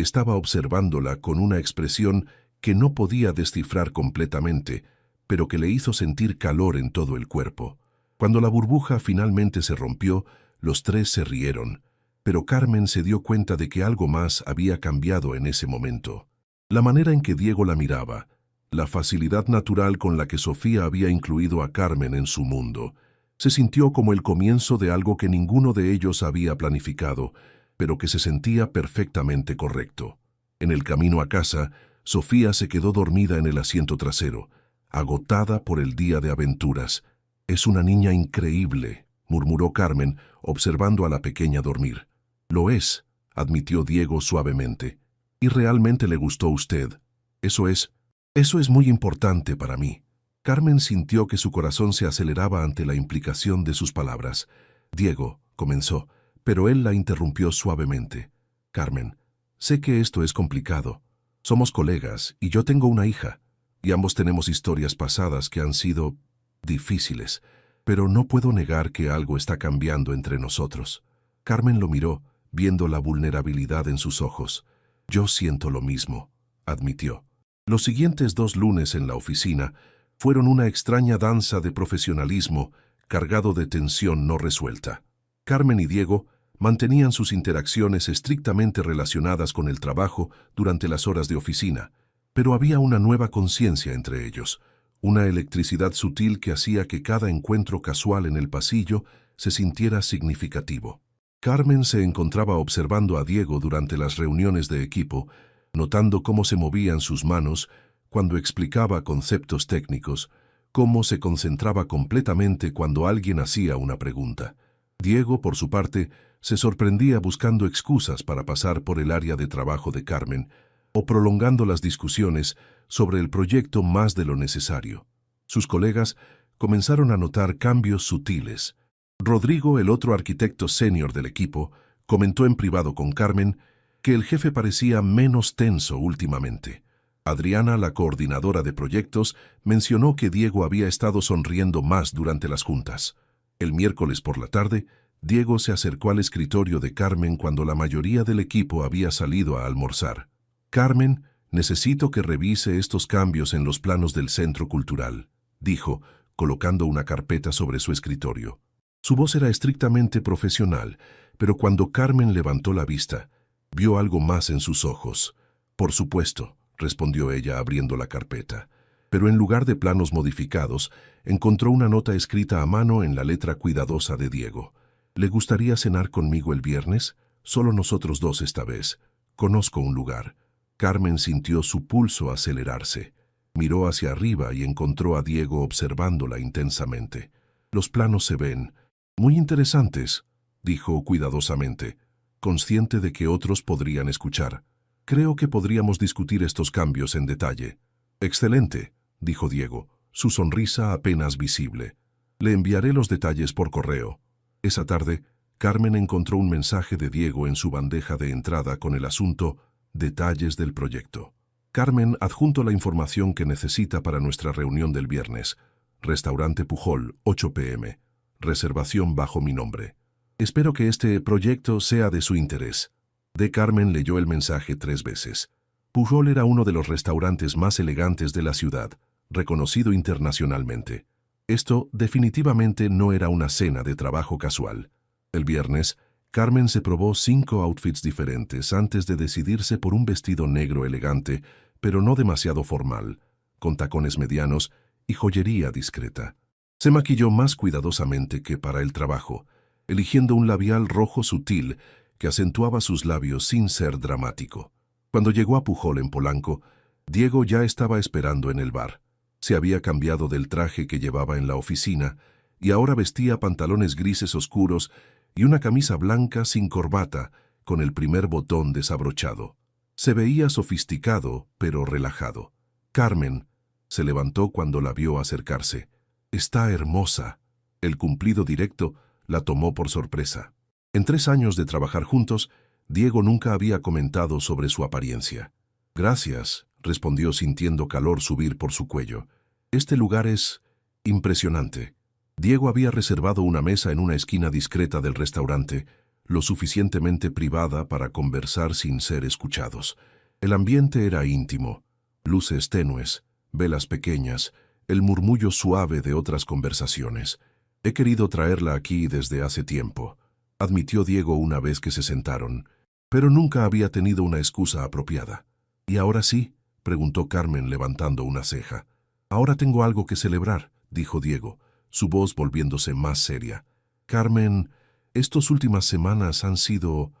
estaba observándola con una expresión que no podía descifrar completamente, pero que le hizo sentir calor en todo el cuerpo. Cuando la burbuja finalmente se rompió, los tres se rieron, pero Carmen se dio cuenta de que algo más había cambiado en ese momento. La manera en que Diego la miraba, la facilidad natural con la que Sofía había incluido a Carmen en su mundo, se sintió como el comienzo de algo que ninguno de ellos había planificado, pero que se sentía perfectamente correcto. En el camino a casa, Sofía se quedó dormida en el asiento trasero, agotada por el día de aventuras. «Es una niña increíble», murmuró Carmen, observando a la pequeña dormir. «Lo es», admitió Diego suavemente. «Y realmente le gustó a usted. Eso es muy importante para mí». Carmen sintió que su corazón se aceleraba ante la implicación de sus palabras. «Diego», comenzó, pero él la interrumpió suavemente. «Carmen, sé que esto es complicado. Somos colegas y yo tengo una hija, y ambos tenemos historias pasadas que han sido difíciles, pero no puedo negar que algo está cambiando entre nosotros». Carmen lo miró, viendo la vulnerabilidad en sus ojos. «Yo siento lo mismo», admitió. Los siguientes 2 lunes en la oficina fueron una extraña danza de profesionalismo cargado de tensión no resuelta. Carmen y Diego mantenían sus interacciones estrictamente relacionadas con el trabajo durante las horas de oficina, pero había una nueva conciencia entre ellos, una electricidad sutil que hacía que cada encuentro casual en el pasillo se sintiera significativo. Carmen se encontraba observando a Diego durante las reuniones de equipo, notando cómo se movían sus manos cuando explicaba conceptos técnicos, cómo se concentraba completamente cuando alguien hacía una pregunta. Diego, por su parte, se sorprendía buscando excusas para pasar por el área de trabajo de Carmen o prolongando las discusiones sobre el proyecto más de lo necesario. Sus colegas comenzaron a notar cambios sutiles. Rodrigo, el otro arquitecto senior del equipo, comentó en privado con Carmen que el jefe parecía menos tenso últimamente. Adriana, la coordinadora de proyectos, mencionó que Diego había estado sonriendo más durante las juntas. El miércoles por la tarde, Diego se acercó al escritorio de Carmen cuando la mayoría del equipo había salido a almorzar. «Carmen, necesito que revise estos cambios en los planos del centro cultural», dijo, colocando una carpeta sobre su escritorio. Su voz era estrictamente profesional, pero cuando Carmen levantó la vista, vio algo más en sus ojos. «Por supuesto», respondió ella abriendo la carpeta, pero en lugar de planos modificados, encontró una nota escrita a mano en la letra cuidadosa de Diego. «¿Le gustaría cenar conmigo el viernes? Solo nosotros 2 esta vez. Conozco un lugar». Carmen sintió su pulso acelerarse. Miró hacia arriba y encontró a Diego observándola intensamente. «Los planos se ven muy interesantes», dijo cuidadosamente, consciente de que otros podrían escuchar. «Creo que podríamos discutir estos cambios en detalle». «Excelente», dijo Diego, su sonrisa apenas visible. «Le enviaré los detalles por correo». Esa tarde, Carmen encontró un mensaje de Diego en su bandeja de entrada con el asunto «Detalles del proyecto». «Carmen, adjunto la información que necesita para nuestra reunión del viernes. Restaurante Pujol, 8 p.m. Reservación bajo mi nombre. Espero que este proyecto sea de su interés». Carmen leyó el mensaje 3 veces. Pujol era uno de los restaurantes más elegantes de la ciudad, reconocido internacionalmente. Esto definitivamente no era una cena de trabajo casual. El viernes, Carmen se probó 5 outfits diferentes antes de decidirse por un vestido negro elegante, pero no demasiado formal, con tacones medianos y joyería discreta. Se maquilló más cuidadosamente que para el trabajo, eligiendo un labial rojo sutil que acentuaba sus labios sin ser dramático. Cuando llegó a Pujol en Polanco, Diego ya estaba esperando en el bar. Se había cambiado del traje que llevaba en la oficina y ahora vestía pantalones grises oscuros y una camisa blanca sin corbata, con el primer botón desabrochado. Se veía sofisticado, pero relajado. Carmen se levantó cuando la vio acercarse. «Está hermosa». El cumplido directo la tomó por sorpresa. En 3 años de trabajar juntos, Diego nunca había comentado sobre su apariencia. «Gracias», respondió sintiendo calor subir por su cuello. «Este lugar es impresionante». Diego había reservado una mesa en una esquina discreta del restaurante, lo suficientemente privada para conversar sin ser escuchados. El ambiente era íntimo, luces tenues, velas pequeñas, el murmullo suave de otras conversaciones. «He querido traerla aquí desde hace tiempo», admitió Diego una vez que se sentaron, pero nunca había tenido una excusa apropiada. «¿Y ahora sí?», preguntó Carmen levantando una ceja. «Ahora tengo algo que celebrar», dijo Diego, su voz volviéndose más seria. «Carmen, estas últimas semanas han sido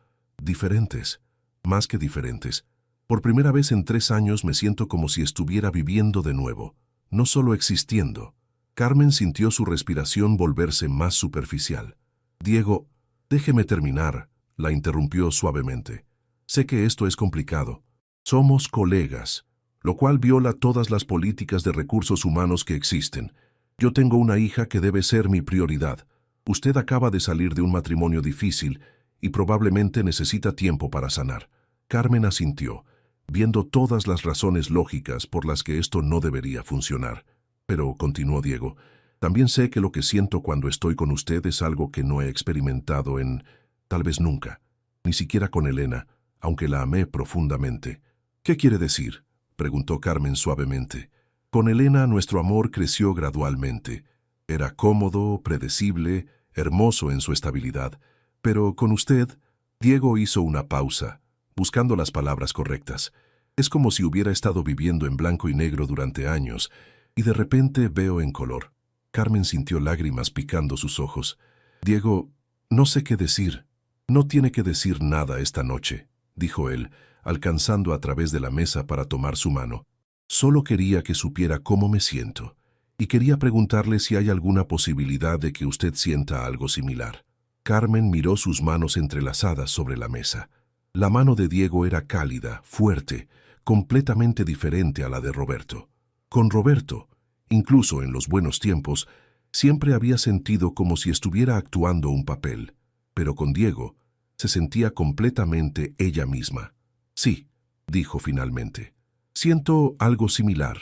diferentes, más que diferentes. Por primera vez en 3 años me siento como si estuviera viviendo de nuevo, no solo existiendo». Carmen sintió su respiración volverse más superficial. «Diego, déjeme terminar», la interrumpió suavemente. «Sé que esto es complicado. Somos colegas, lo cual viola todas las políticas de recursos humanos que existen. Yo tengo una hija que debe ser mi prioridad. Usted acaba de salir de un matrimonio difícil y probablemente necesita tiempo para sanar». Carmen asintió, viendo todas las razones lógicas por las que esto no debería funcionar. «Pero», continuó Diego, «también sé que lo que siento cuando estoy con usted es algo que no he experimentado tal vez nunca, ni siquiera con Elena, aunque la amé profundamente». «¿Qué quiere decir?», preguntó Carmen suavemente. «Con Elena nuestro amor creció gradualmente. Era cómodo, predecible, hermoso en su estabilidad. Pero con usted», Diego hizo una pausa, buscando las palabras correctas. «Es como si hubiera estado viviendo en blanco y negro durante años, y de repente veo en color». Carmen sintió lágrimas picando sus ojos. «Diego, no sé qué decir». «No tiene que decir nada esta noche», dijo él, alcanzando a través de la mesa para tomar su mano. «Solo quería que supiera cómo me siento, y quería preguntarle si hay alguna posibilidad de que usted sienta algo similar». Carmen miró sus manos entrelazadas sobre la mesa. La mano de Diego era cálida, fuerte, completamente diferente a la de Roberto. Con Roberto, incluso en los buenos tiempos, siempre había sentido como si estuviera actuando un papel, pero con Diego se sentía completamente ella misma. «Sí», dijo finalmente, «siento algo similar,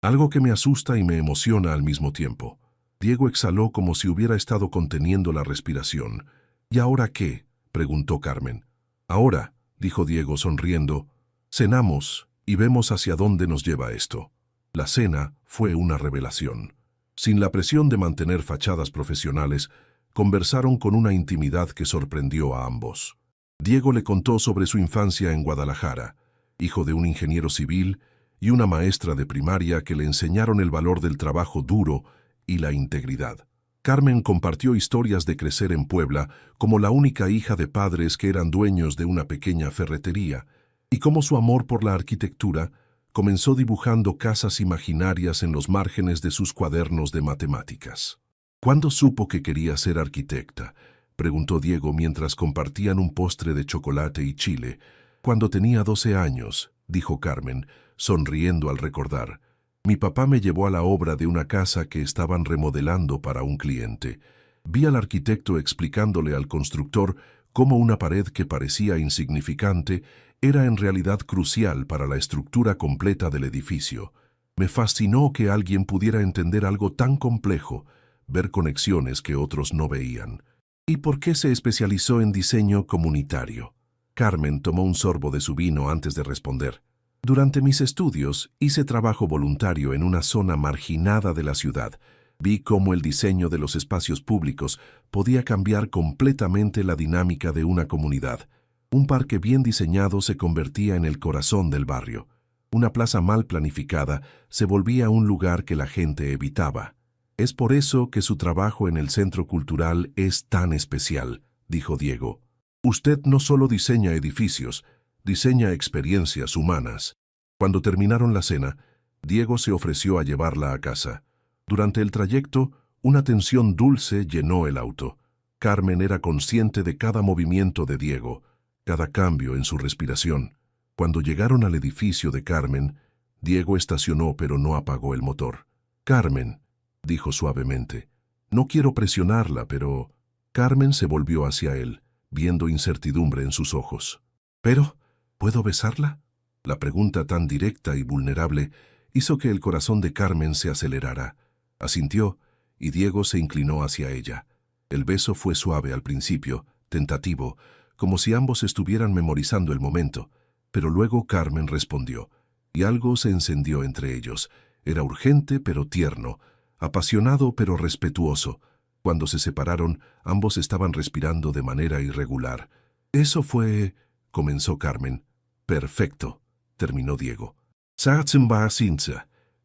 algo que me asusta y me emociona al mismo tiempo». Diego exhaló como si hubiera estado conteniendo la respiración. «¿Y ahora qué?», preguntó Carmen. «Ahora», dijo Diego sonriendo, «cenamos y vemos hacia dónde nos lleva esto». La cena fue una revelación. Sin la presión de mantener fachadas profesionales, conversaron con una intimidad que sorprendió a ambos. Diego le contó sobre su infancia en Guadalajara, hijo de un ingeniero civil y una maestra de primaria que le enseñaron el valor del trabajo duro y la integridad. Carmen compartió historias de crecer en Puebla como la única hija de padres que eran dueños de una pequeña ferretería, y cómo su amor por la arquitectura comenzó dibujando casas imaginarias en los márgenes de sus cuadernos de matemáticas. «¿Cuándo supo que quería ser arquitecta?», preguntó Diego mientras compartían un postre de chocolate y chile. «Cuando tenía 12 años», dijo Carmen, sonriendo al recordar. «Mi papá me llevó a la obra de una casa que estaban remodelando para un cliente. Vi al arquitecto explicándole al constructor cómo una pared que parecía insignificante era en realidad crucial para la estructura completa del edificio. Me fascinó que alguien pudiera entender algo tan complejo, ver conexiones que otros no veían». «¿Y por qué se especializó en diseño comunitario?». Carmen tomó un sorbo de su vino antes de responder. «Durante mis estudios hice trabajo voluntario en una zona marginada de la ciudad. Vi cómo el diseño de los espacios públicos podía cambiar completamente la dinámica de una comunidad. Un parque bien diseñado se convertía en el corazón del barrio. Una plaza mal planificada se volvía un lugar que la gente evitaba. Es por eso que su trabajo en el Centro Cultural es tan especial», dijo Diego. «Usted no solo diseña edificios, diseña experiencias humanas. Cuando terminaron la cena, Diego se ofreció a llevarla a casa. Durante el trayecto, una tensión dulce llenó el auto. Carmen era consciente de cada movimiento de Diego, cada cambio en su respiración. Cuando llegaron al edificio de Carmen, Diego estacionó pero no apagó el motor. «Carmen», dijo suavemente, «no quiero presionarla, pero...» Carmen se volvió hacia él, viendo incertidumbre en sus ojos. «¿Pero? ¿Puedo besarla?» La pregunta tan directa y vulnerable hizo que el corazón de Carmen se acelerara. Asintió, y Diego se inclinó hacia ella. El beso fue suave al principio, tentativo, como si ambos estuvieran memorizando el momento, pero luego Carmen respondió, y algo se encendió entre ellos. Era urgente pero tierno, apasionado pero respetuoso. Cuando se separaron, ambos estaban respirando de manera irregular. «Eso fue...» comenzó Carmen. «Perfecto», terminó Diego.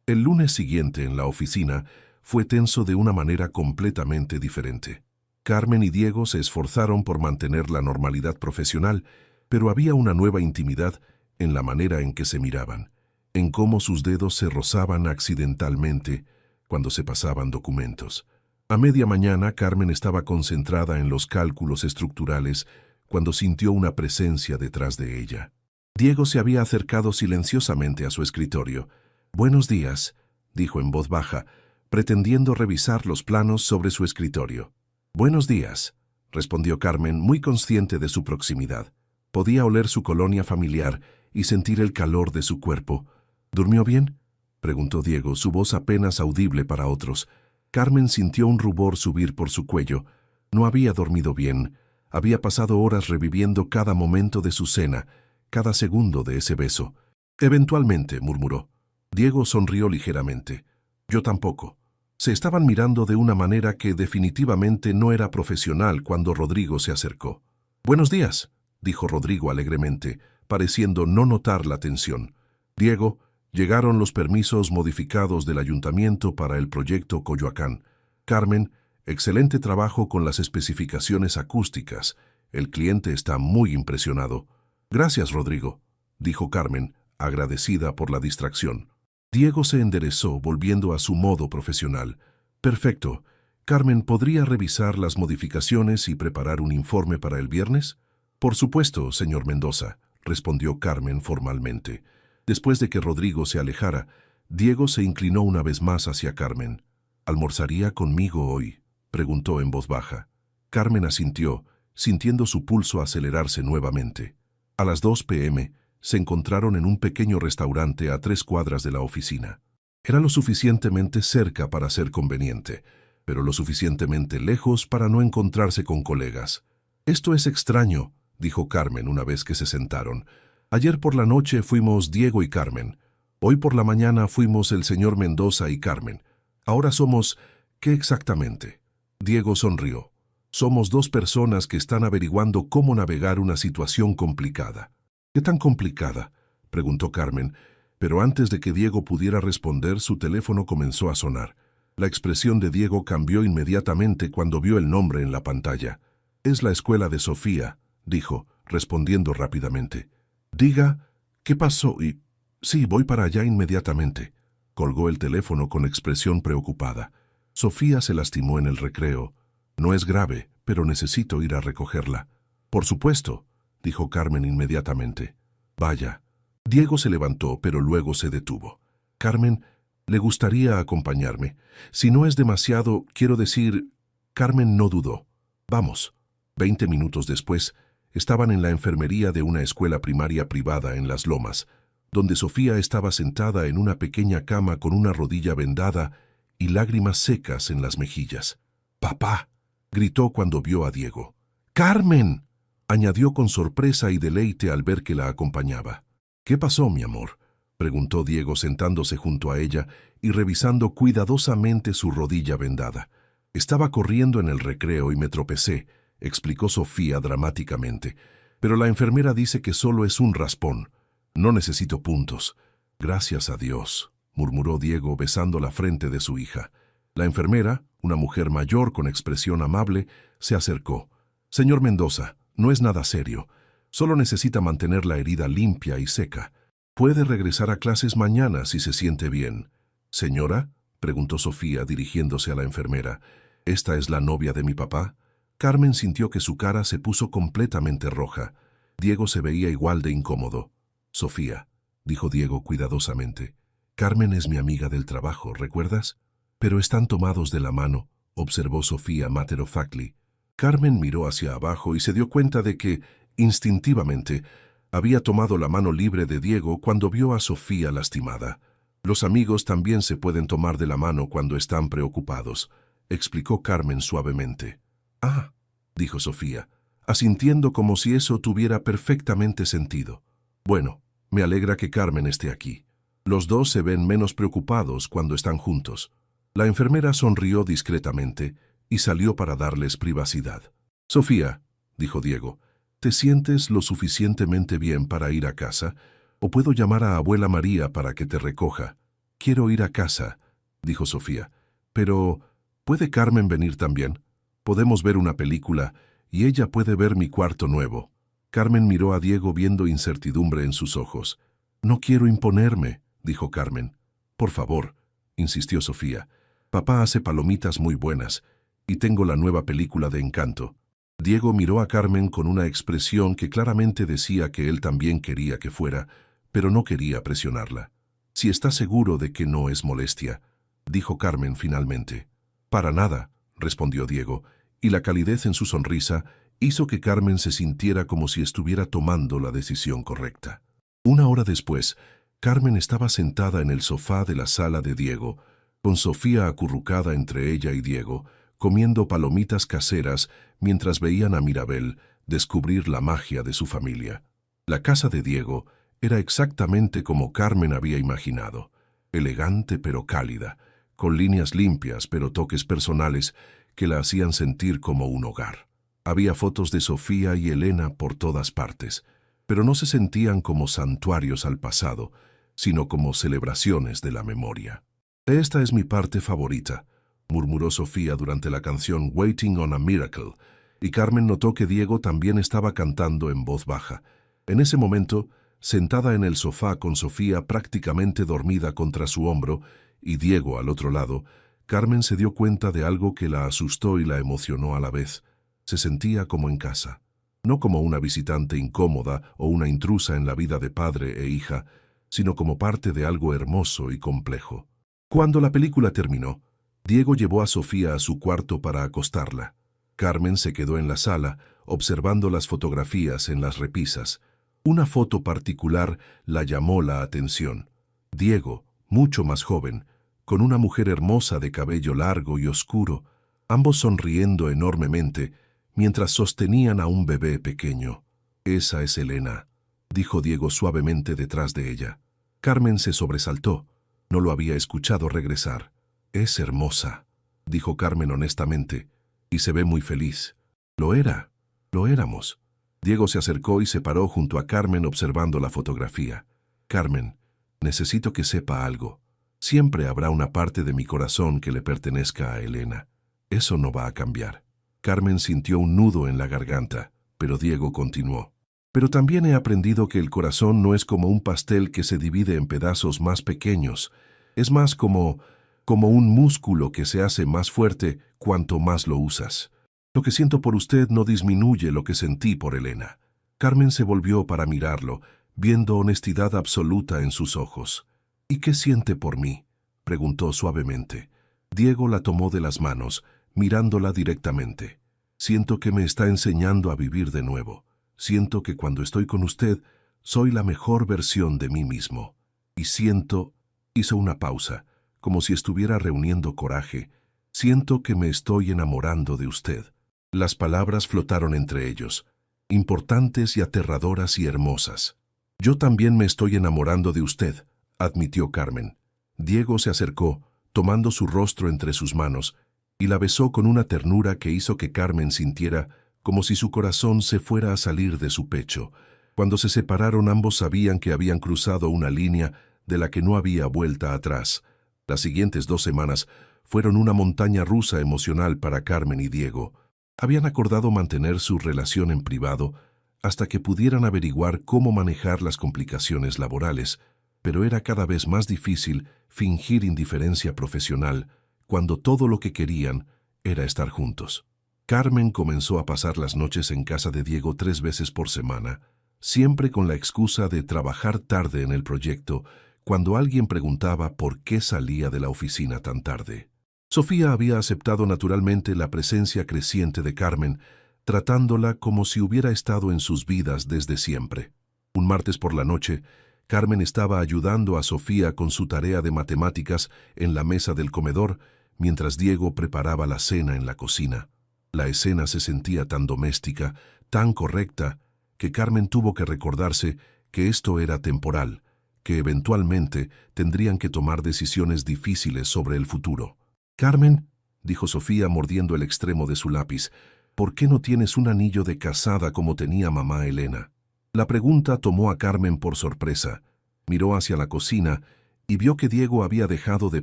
El lunes siguiente en la oficina fue tenso de una manera completamente diferente. Carmen y Diego se esforzaron por mantener la normalidad profesional, pero había una nueva intimidad en la manera en que se miraban, en cómo sus dedos se rozaban accidentalmente cuando se pasaban documentos. A media mañana, Carmen estaba concentrada en los cálculos estructurales cuando sintió una presencia detrás de ella. Diego se había acercado silenciosamente a su escritorio. «Buenos días», dijo en voz baja, pretendiendo revisar los planos sobre su escritorio. «Buenos días», respondió Carmen, muy consciente de su proximidad. Podía oler su colonia familiar y sentir el calor de su cuerpo. «¿Durmió bien?», preguntó Diego, su voz apenas audible para otros. Carmen sintió un rubor subir por su cuello. No había dormido bien. Había pasado horas reviviendo cada momento de su cena, cada segundo de ese beso. «Eventualmente», murmuró. Diego sonrió ligeramente. «Yo tampoco». Se estaban mirando de una manera que definitivamente no era profesional cuando Rodrigo se acercó. «Buenos días», dijo Rodrigo alegremente, pareciendo no notar la tensión. «Diego, llegaron los permisos modificados del ayuntamiento para el proyecto Coyoacán. Carmen, excelente trabajo con las especificaciones acústicas. El cliente está muy impresionado». «Gracias, Rodrigo», dijo Carmen, agradecida por la distracción. Diego se enderezó, volviendo a su modo profesional. «Perfecto. Carmen, ¿podría revisar las modificaciones y preparar un informe para el viernes?» «Por supuesto, señor Mendoza», respondió Carmen formalmente. Después de que Rodrigo se alejara, Diego se inclinó una vez más hacia Carmen. «¿Almorzaría conmigo hoy?», preguntó en voz baja. Carmen asintió, sintiendo su pulso acelerarse nuevamente. A las 2 p.m., se encontraron en un pequeño restaurante a 3 cuadras de la oficina. Era lo suficientemente cerca para ser conveniente, pero lo suficientemente lejos para no encontrarse con colegas. «Esto es extraño», dijo Carmen una vez que se sentaron. «Ayer por la noche fuimos Diego y Carmen. Hoy por la mañana fuimos el señor Mendoza y Carmen. Ahora somos... ¿qué exactamente?». Diego sonrió. «Somos 2 personas que están averiguando cómo navegar una situación complicada». «¿Qué tan complicada?», preguntó Carmen, pero antes de que Diego pudiera responder, su teléfono comenzó a sonar. La expresión de Diego cambió inmediatamente cuando vio el nombre en la pantalla. «Es la escuela de Sofía», dijo, respondiendo rápidamente. «Diga, ¿qué pasó?» «Y... sí, voy para allá inmediatamente». Colgó el teléfono con expresión preocupada. «Sofía se lastimó en el recreo. No es grave, pero necesito ir a recogerla». «Por supuesto», dijo Carmen inmediatamente. «Vaya». Diego se levantó, pero luego se detuvo. «Carmen, ¿le gustaría acompañarme? Si no es demasiado, quiero decir...». Carmen no dudó. «Vamos». 20 minutos después, estaban en la enfermería de una escuela primaria privada en Las Lomas, donde Sofía estaba sentada en una pequeña cama con una rodilla vendada y lágrimas secas en las mejillas. «¡Papá!», gritó cuando vio a Diego. «¡Carmen!», añadió con sorpresa y deleite al ver que la acompañaba. «¿Qué pasó, mi amor?», preguntó Diego sentándose junto a ella y revisando cuidadosamente su rodilla vendada. «Estaba corriendo en el recreo y me tropecé», explicó Sofía dramáticamente. «Pero la enfermera dice que solo es un raspón. No necesito puntos». «Gracias a Dios», murmuró Diego besando la frente de su hija. La enfermera, una mujer mayor con expresión amable, se acercó. «Señor Mendoza, no es nada serio. Solo necesita mantener la herida limpia y seca. Puede regresar a clases mañana si se siente bien. «Señora», preguntó Sofía dirigiéndose a la enfermera, «¿esta es la novia de mi papá?» Carmen sintió que su cara se puso completamente roja. Diego se veía igual de incómodo. «Sofía», dijo Diego cuidadosamente, «Carmen es mi amiga del trabajo, ¿recuerdas?» «Pero están tomados de la mano», observó Sofía matter of factly. Carmen miró hacia abajo y se dio cuenta de que, instintivamente, había tomado la mano libre de Diego cuando vio a Sofía lastimada. «Los amigos también se pueden tomar de la mano cuando están preocupados», explicó Carmen suavemente. «Ah», dijo Sofía, asintiendo como si eso tuviera perfectamente sentido. «Bueno, me alegra que Carmen esté aquí. Los dos se ven menos preocupados cuando están juntos». La enfermera sonrió discretamente y salió para darles privacidad. «Sofía», dijo Diego, «¿te sientes lo suficientemente bien para ir a casa? ¿O puedo llamar a abuela María para que te recoja?» «Quiero ir a casa», dijo Sofía. «Pero, ¿puede Carmen venir también? Podemos ver una película y ella puede ver mi cuarto nuevo». Carmen miró a Diego viendo incertidumbre en sus ojos. «No quiero imponerme», dijo Carmen. «Por favor», insistió Sofía. «Papá hace palomitas muy buenas y tengo la nueva película de Encanto». Diego miró a Carmen con una expresión que claramente decía que él también quería que fuera, pero no quería presionarla. «Si está seguro de que no es molestia», dijo Carmen finalmente. «Para nada», respondió Diego, y la calidez en su sonrisa hizo que Carmen se sintiera como si estuviera tomando la decisión correcta. Una hora después, Carmen estaba sentada en el sofá de la sala de Diego, con Sofía acurrucada entre ella y Diego, comiendo palomitas caseras mientras veían a Mirabel descubrir la magia de su familia. La casa de Diego era exactamente como Carmen había imaginado, elegante pero cálida, con líneas limpias pero toques personales que la hacían sentir como un hogar. Había fotos de Sofía y Elena por todas partes, pero no se sentían como santuarios al pasado, sino como celebraciones de la memoria. «Esta es mi parte favorita», murmuró Sofía durante la canción Waiting on a Miracle, y Carmen notó que Diego también estaba cantando en voz baja. En ese momento, sentada en el sofá con Sofía prácticamente dormida contra su hombro y Diego al otro lado, Carmen se dio cuenta de algo que la asustó y la emocionó a la vez. Se sentía como en casa, no como una visitante incómoda o una intrusa en la vida de padre e hija, sino como parte de algo hermoso y complejo. Cuando la película terminó, Diego llevó a Sofía a su cuarto para acostarla. Carmen se quedó en la sala, observando las fotografías en las repisas. Una foto particular la llamó la atención. Diego, mucho más joven, con una mujer hermosa de cabello largo y oscuro, ambos sonriendo enormemente, mientras sostenían a un bebé pequeño. «Esa es Elena», dijo Diego suavemente detrás de ella. Carmen se sobresaltó. No lo había escuchado regresar. «Es hermosa», dijo Carmen honestamente, «y se ve muy feliz». «Lo era, lo éramos». Diego se acercó y se paró junto a Carmen observando la fotografía. «Carmen, necesito que sepa algo. Siempre habrá una parte de mi corazón que le pertenezca a Elena. Eso no va a cambiar». Carmen sintió un nudo en la garganta, pero Diego continuó. «Pero también he aprendido que el corazón no es como un pastel que se divide en pedazos más pequeños. Es más como un músculo que se hace más fuerte cuanto más lo usas. Lo que siento por usted no disminuye lo que sentí por Elena». Carmen se volvió para mirarlo, viendo honestidad absoluta en sus ojos. «¿Y qué siente por mí?», preguntó suavemente. Diego la tomó de las manos, mirándola directamente. «Siento que me está enseñando a vivir de nuevo. Siento que cuando estoy con usted, soy la mejor versión de mí mismo. Y siento», hizo una pausa, como si estuviera reuniendo coraje, «siento que me estoy enamorando de usted». Las palabras flotaron entre ellos, importantes y aterradoras y hermosas. «Yo también me estoy enamorando de usted», admitió Carmen. Diego se acercó, tomando su rostro entre sus manos, y la besó con una ternura que hizo que Carmen sintiera como si su corazón se fuera a salir de su pecho. Cuando se separaron, ambos sabían que habían cruzado una línea de la que no había vuelta atrás. Las siguientes 2 semanas fueron una montaña rusa emocional para Carmen y Diego. Habían acordado mantener su relación en privado, hasta que pudieran averiguar cómo manejar las complicaciones laborales, pero era cada vez más difícil fingir indiferencia profesional cuando todo lo que querían era estar juntos. Carmen comenzó a pasar las noches en casa de Diego 3 veces por semana, siempre con la excusa de trabajar tarde en el proyecto cuando alguien preguntaba por qué salía de la oficina tan tarde. Sofía había aceptado naturalmente la presencia creciente de Carmen, tratándola como si hubiera estado en sus vidas desde siempre. Un martes por la noche, Carmen estaba ayudando a Sofía con su tarea de matemáticas en la mesa del comedor, mientras Diego preparaba la cena en la cocina. La escena se sentía tan doméstica, tan correcta, que Carmen tuvo que recordarse que esto era temporal, que eventualmente tendrían que tomar decisiones difíciles sobre el futuro. «Carmen», dijo Sofía mordiendo el extremo de su lápiz, «¿por qué no tienes un anillo de casada como tenía mamá Elena?». La pregunta tomó a Carmen por sorpresa. Miró hacia la cocina y vio que Diego había dejado de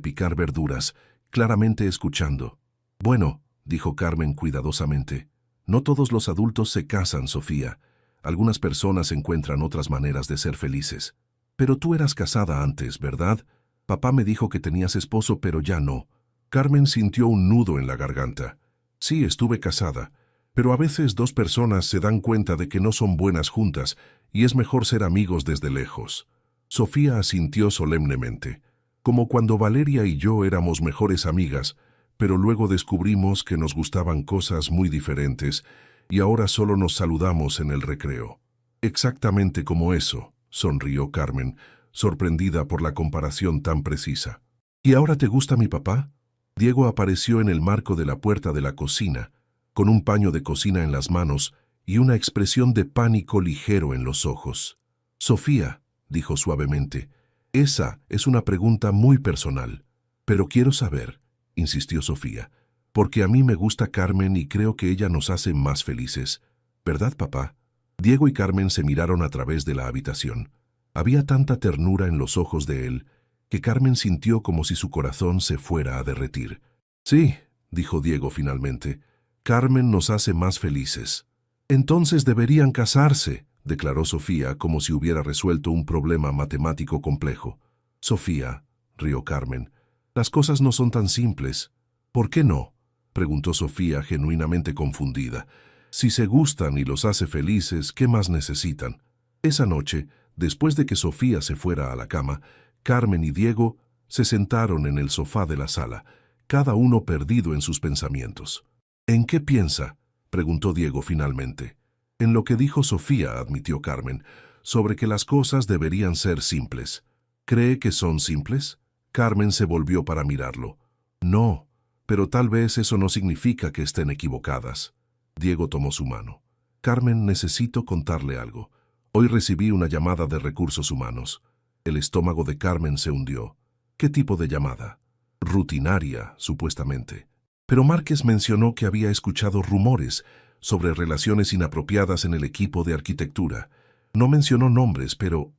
picar verduras, claramente escuchando. «Bueno», dijo Carmen cuidadosamente, «no todos los adultos se casan, Sofía. Algunas personas encuentran otras maneras de ser felices. Pero tú eras casada antes, ¿verdad? Papá me dijo que tenías esposo, pero ya no». Carmen sintió un nudo en la garganta. «Sí, estuve casada, pero a veces dos personas se dan cuenta de que no son buenas juntas y es mejor ser amigos desde lejos». Sofía asintió solemnemente, como cuando Valeria y yo éramos mejores amigas, pero luego descubrimos que nos gustaban cosas muy diferentes y ahora solo nos saludamos en el recreo. «Exactamente como eso», sonrió Carmen, sorprendida por la comparación tan precisa. «¿Y ahora te gusta mi papá?». Diego apareció en el marco de la puerta de la cocina, con un paño de cocina en las manos y una expresión de pánico ligero en los ojos. «Sofía», dijo suavemente, «esa es una pregunta muy personal. Pero quiero saber», insistió Sofía, «porque a mí me gusta Carmen y creo que ella nos hace más felices. ¿Verdad, papá?». Diego y Carmen se miraron a través de la habitación. Había tanta ternura en los ojos de él que Carmen sintió como si su corazón se fuera a derretir. «Sí», dijo Diego finalmente, «Carmen nos hace más felices». «Entonces deberían casarse», declaró Sofía como si hubiera resuelto un problema matemático complejo. «Sofía», rió Carmen, «las cosas no son tan simples». «¿Por qué no?», preguntó Sofía genuinamente confundida. «Si se gustan y los hace felices, ¿qué más necesitan?». Esa noche, después de que Sofía se fuera a la cama, Carmen y Diego se sentaron en el sofá de la sala, cada uno perdido en sus pensamientos. «¿En qué piensa?», preguntó Diego finalmente. «En lo que dijo Sofía», admitió Carmen, «sobre que las cosas deberían ser simples». «¿Cree que son simples?». Carmen se volvió para mirarlo. «No, pero tal vez eso no significa que estén equivocadas». Diego tomó su mano. «Carmen, necesito contarle algo. Hoy recibí una llamada de Recursos Humanos». El estómago de Carmen se hundió. «¿Qué tipo de llamada?». «Rutinaria, supuestamente». Pero Márquez mencionó que había escuchado rumores sobre relaciones inapropiadas en el equipo de arquitectura. No mencionó nombres, pero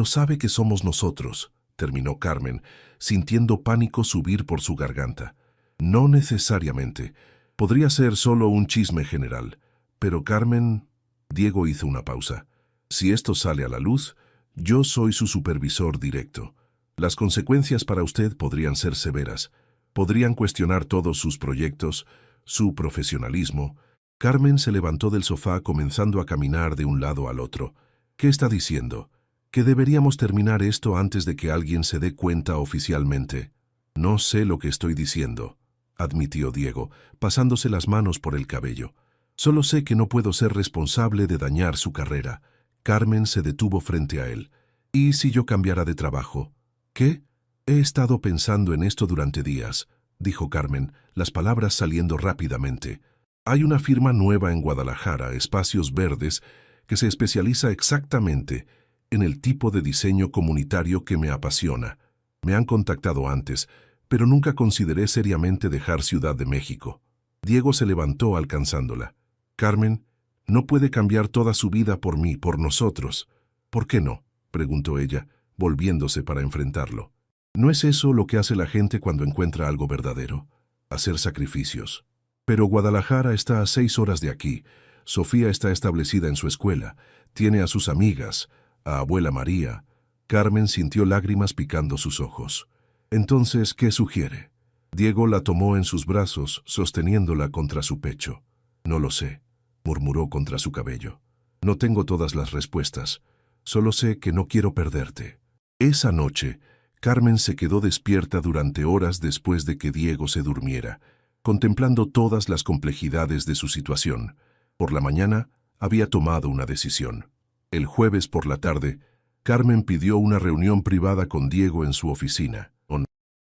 sabe que somos nosotros», terminó Carmen, sintiendo pánico subir por su garganta. «No necesariamente. Podría ser solo un chisme general. Pero Carmen...». Diego hizo una pausa. «Si esto sale a la luz, yo soy su supervisor directo. Las consecuencias para usted podrían ser severas. Podrían cuestionar todos sus proyectos, su profesionalismo». Carmen se levantó del sofá comenzando a caminar de un lado al otro. «¿Qué está diciendo? ¿Que deberíamos terminar esto antes de que alguien se dé cuenta oficialmente?». «No sé lo que estoy diciendo», admitió Diego, pasándose las manos por el cabello. «Solo sé que no puedo ser responsable de dañar su carrera». Carmen se detuvo frente a él. «¿Y si yo cambiara de trabajo?». «¿Qué?». «He estado pensando en esto durante días», dijo Carmen, las palabras saliendo rápidamente. «Hay una firma nueva en Guadalajara, Espacios Verdes, que se especializa exactamente en el tipo de diseño comunitario que me apasiona. Me han contactado antes, pero nunca consideré seriamente dejar Ciudad de México». Diego se levantó alcanzándola. «Carmen, no puede cambiar toda su vida por mí, por nosotros». «¿Por qué no?», preguntó ella, volviéndose para enfrentarlo. «¿No es eso lo que hace la gente cuando encuentra algo verdadero? Hacer sacrificios. Pero Guadalajara está a 6 horas de aquí. Sofía está establecida en su escuela, tiene a sus amigas, a abuela María. Carmen sintió lágrimas picando sus ojos. Entonces, ¿qué sugiere? Diego la tomó en sus brazos, sosteniéndola contra su pecho. No lo sé, murmuró contra su cabello. No tengo todas las respuestas. Solo sé que no quiero perderte. Esa noche, Carmen se quedó despierta durante horas después de que Diego se durmiera, contemplando todas las complejidades de su situación. Por la mañana, había tomado una decisión. El jueves por la tarde, Carmen pidió una reunión privada con Diego en su oficina.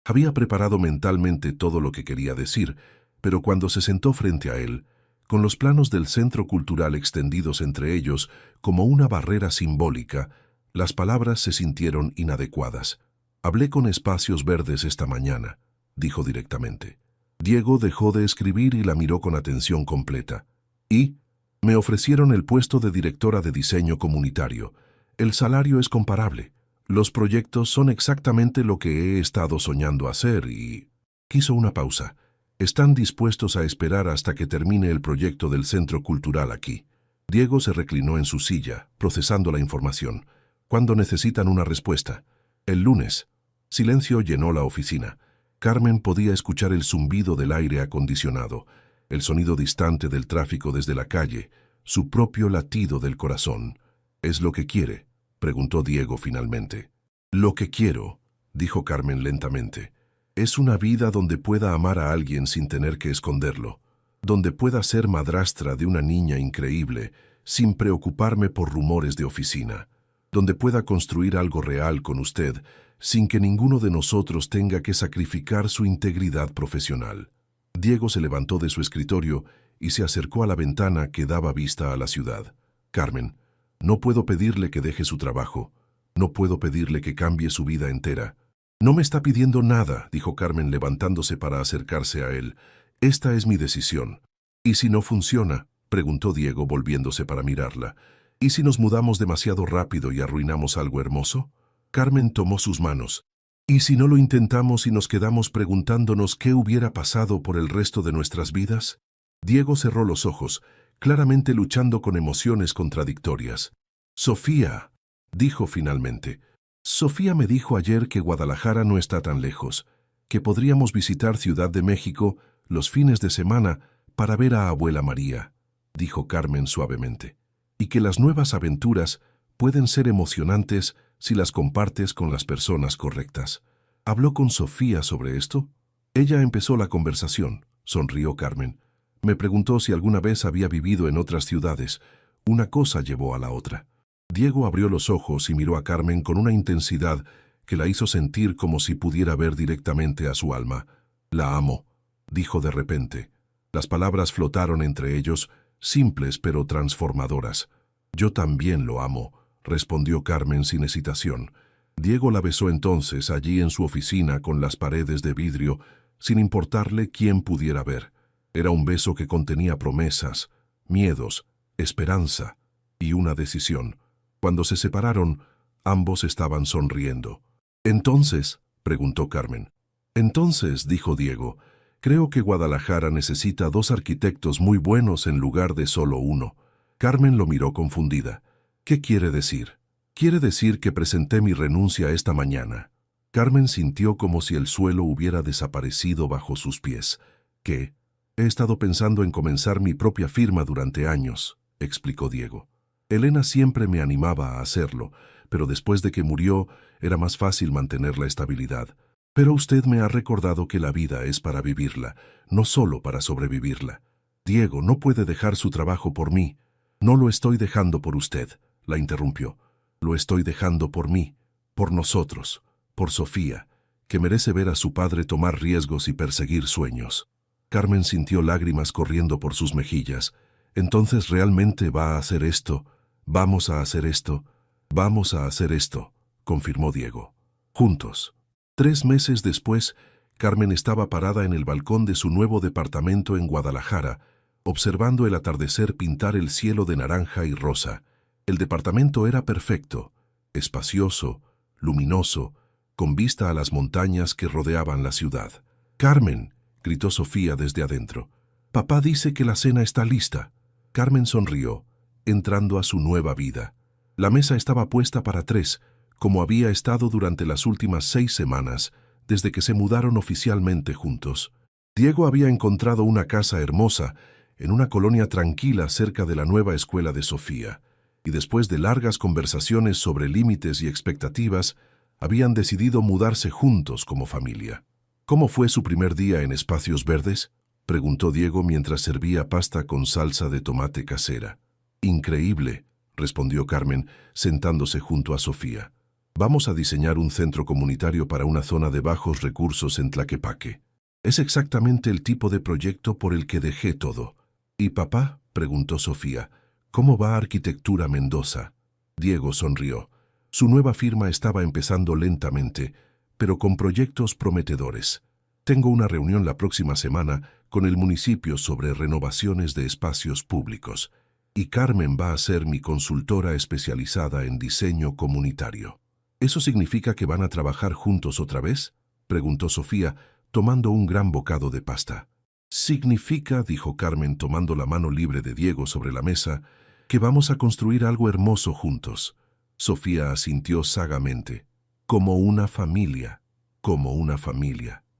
Había preparado mentalmente todo lo que quería decir, pero cuando se sentó frente a él, con los planos del centro cultural extendidos entre ellos como una barrera simbólica, las palabras se sintieron inadecuadas. Hablé con Espacios Verdes esta mañana, dijo directamente. Diego dejó de escribir y la miró con atención completa. Y me ofrecieron el puesto de directora de diseño comunitario. El salario es comparable. Los proyectos son exactamente lo que he estado soñando hacer y... Quiso una pausa. Están dispuestos a esperar hasta que termine el proyecto del centro cultural aquí. Diego se reclinó en su silla, procesando la información. ¿Cuándo necesitan una respuesta? El lunes. Silencio llenó la oficina. Carmen podía escuchar el zumbido del aire acondicionado, el sonido distante del tráfico desde la calle, su propio latido del corazón. ¿Es lo que quiere?, preguntó Diego finalmente. Lo que quiero, dijo Carmen lentamente, es una vida donde pueda amar a alguien sin tener que esconderlo, donde pueda ser madrastra de una niña increíble sin preocuparme por rumores de oficina, donde pueda construir algo real con usted sin que ninguno de nosotros tenga que sacrificar su integridad profesional. Diego se levantó de su escritorio y se acercó a la ventana que daba vista a la ciudad. Carmen, no puedo pedirle que deje su trabajo. No puedo pedirle que cambie su vida entera. No me está pidiendo nada, dijo Carmen levantándose para acercarse a él. Esta es mi decisión. ¿Y si no funciona?, preguntó Diego volviéndose para mirarla. ¿Y si nos mudamos demasiado rápido y arruinamos algo hermoso? Carmen tomó sus manos. ¿Y si no lo intentamos y nos quedamos preguntándonos qué hubiera pasado por el resto de nuestras vidas? Diego cerró los ojos, claramente luchando con emociones contradictorias. Sofía, dijo finalmente. Sofía me dijo ayer que Guadalajara no está tan lejos, que podríamos visitar Ciudad de México los fines de semana para ver a abuela María, dijo Carmen suavemente, y que las nuevas aventuras pueden ser emocionantes si las compartes con las personas correctas. ¿Habló con Sofía sobre esto? Ella empezó la conversación, sonrió Carmen. Me preguntó si alguna vez había vivido en otras ciudades. Una cosa llevó a la otra. Diego abrió los ojos y miró a Carmen con una intensidad que la hizo sentir como si pudiera ver directamente a su alma. La amo, dijo de repente. Las palabras flotaron entre ellos, simples pero transformadoras. Yo también lo amo, respondió Carmen sin hesitación. Diego la besó entonces allí en su oficina con las paredes de vidrio, sin importarle quién pudiera ver. Era un beso que contenía promesas, miedos, esperanza y una decisión. Cuando se separaron, ambos estaban sonriendo. «¿Entonces?», preguntó Carmen. «Entonces», dijo Diego, «creo que Guadalajara necesita 2 arquitectos muy buenos en lugar de solo uno». Carmen lo miró confundida. «¿Qué quiere decir?». «Quiere decir que presenté mi renuncia esta mañana». Carmen sintió como si el suelo hubiera desaparecido bajo sus pies. «¿Qué?». «He estado pensando en comenzar mi propia firma durante años», explicó Diego. «Elena siempre me animaba a hacerlo, pero después de que murió era más fácil mantener la estabilidad. Pero usted me ha recordado que la vida es para vivirla, no solo para sobrevivirla. Diego no puede dejar su trabajo por mí». «No lo estoy dejando por usted», la interrumpió. «Lo estoy dejando por mí, por nosotros, por Sofía, que merece ver a su padre tomar riesgos y perseguir sueños». Carmen sintió lágrimas corriendo por sus mejillas. «¿Entonces realmente va a hacer esto? Vamos a hacer esto. Vamos a hacer esto», confirmó Diego. «Juntos». 3 meses después, Carmen estaba parada en el balcón de su nuevo departamento en Guadalajara, observando el atardecer pintar el cielo de naranja y rosa. El departamento era perfecto, espacioso, luminoso, con vista a las montañas que rodeaban la ciudad. «Carmen», gritó Sofía desde adentro. «Papá dice que la cena está lista». Carmen sonrió, entrando a su nueva vida. La mesa estaba puesta para 3, como había estado durante las últimas 6 semanas, desde que se mudaron oficialmente juntos. Diego había encontrado una casa hermosa, en una colonia tranquila cerca de la nueva escuela de Sofía, y después de largas conversaciones sobre límites y expectativas, habían decidido mudarse juntos como familia. ¿Cómo fue su primer día en Espacios Verdes?, preguntó Diego mientras servía pasta con salsa de tomate casera. Increíble, respondió Carmen, sentándose junto a Sofía. Vamos a diseñar un centro comunitario para una zona de bajos recursos en Tlaquepaque. Es exactamente el tipo de proyecto por el que dejé todo. ¿Y papá?, preguntó Sofía. ¿Cómo va Arquitectura Mendoza? Diego sonrió. Su nueva firma estaba empezando lentamente, pero con proyectos prometedores. Tengo una reunión la próxima semana con el municipio sobre renovaciones de espacios públicos, y Carmen va a ser mi consultora especializada en diseño comunitario. ¿Eso significa que van a trabajar juntos otra vez?, preguntó Sofía, tomando un gran bocado de pasta. Significa, dijo Carmen tomando la mano libre de Diego sobre la mesa, que vamos a construir algo hermoso juntos. Sofía asintió sagamente. Como una familia,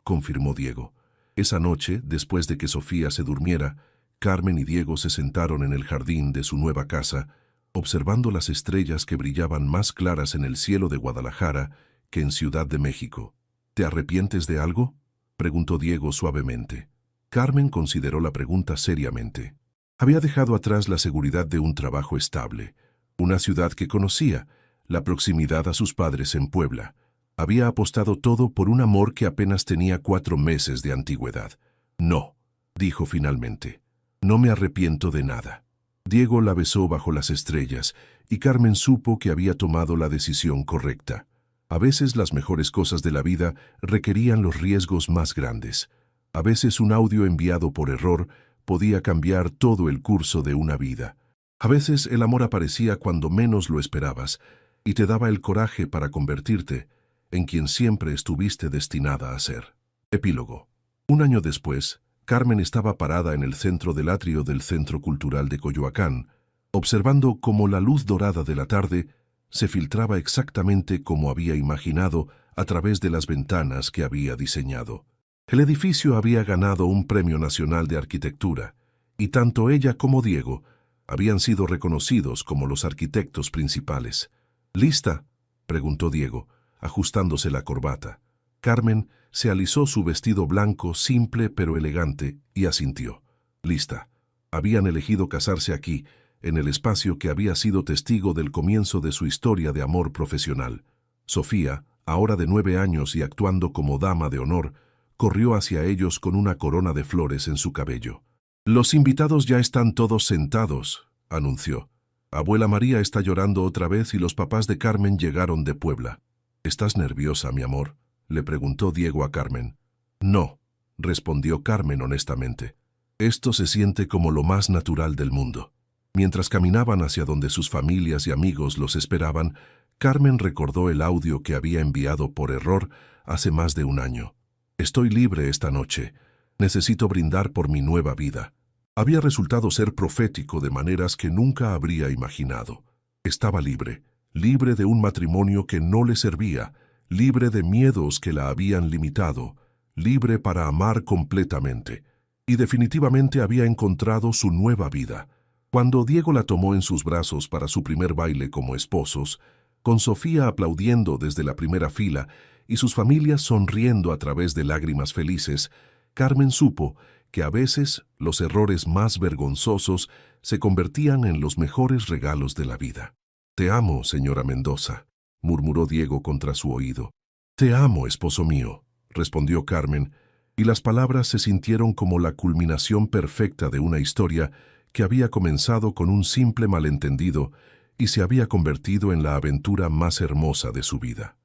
confirmó Diego. Esa noche, después de que Sofía se durmiera, Carmen y Diego se sentaron en el jardín de su nueva casa, observando las estrellas que brillaban más claras en el cielo de Guadalajara que en Ciudad de México. ¿Te arrepientes de algo?, preguntó Diego suavemente. Carmen consideró la pregunta seriamente. Había dejado atrás la seguridad de un trabajo estable, una ciudad que conocía, la proximidad a sus padres en Puebla. Había apostado todo por un amor que apenas tenía 4 meses de antigüedad. No, dijo finalmente. No me arrepiento de nada. Diego la besó bajo las estrellas, y Carmen supo que había tomado la decisión correcta. A veces las mejores cosas de la vida requerían los riesgos más grandes. A veces un audio enviado por error podía cambiar todo el curso de una vida. A veces el amor aparecía cuando menos lo esperabas, y te daba el coraje para convertirte en quien siempre estuviste destinada a ser. Epílogo. 1 año después, Carmen estaba parada en el centro del atrio del Centro Cultural de Coyoacán, observando cómo la luz dorada de la tarde se filtraba exactamente como había imaginado a través de las ventanas que había diseñado. El edificio había ganado un premio nacional de arquitectura, y tanto ella como Diego habían sido reconocidos como los arquitectos principales. ¿Lista?, preguntó Diego, ajustándose la corbata. Carmen se alisó su vestido blanco, simple pero elegante, y asintió. Lista. Habían elegido casarse aquí, en el espacio que había sido testigo del comienzo de su historia de amor profesional. Sofía, ahora de 9 años y actuando como dama de honor, corrió hacia ellos con una corona de flores en su cabello. «Los invitados ya están todos sentados», anunció. «Abuela María está llorando otra vez y los papás de Carmen llegaron de Puebla». «¿Estás nerviosa, mi amor?», le preguntó Diego a Carmen. «No», respondió Carmen honestamente. «Esto se siente como lo más natural del mundo». Mientras caminaban hacia donde sus familias y amigos los esperaban, Carmen recordó el audio que había enviado por error hace más de 1 año. «Estoy libre esta noche. Necesito brindar por mi nueva vida». Había resultado ser profético de maneras que nunca habría imaginado. Estaba libre, libre de un matrimonio que no le servía, libre de miedos que la habían limitado, libre para amar completamente. Y definitivamente había encontrado su nueva vida. Cuando Diego la tomó en sus brazos para su primer baile como esposos, con Sofía aplaudiendo desde la primera fila y sus familias sonriendo a través de lágrimas felices, Carmen supo que a veces los errores más vergonzosos se convertían en los mejores regalos de la vida. «Te amo, señora Mendoza», murmuró Diego contra su oído. «Te amo, esposo mío», respondió Carmen, y las palabras se sintieron como la culminación perfecta de una historia que había comenzado con un simple malentendido y se había convertido en la aventura más hermosa de su vida.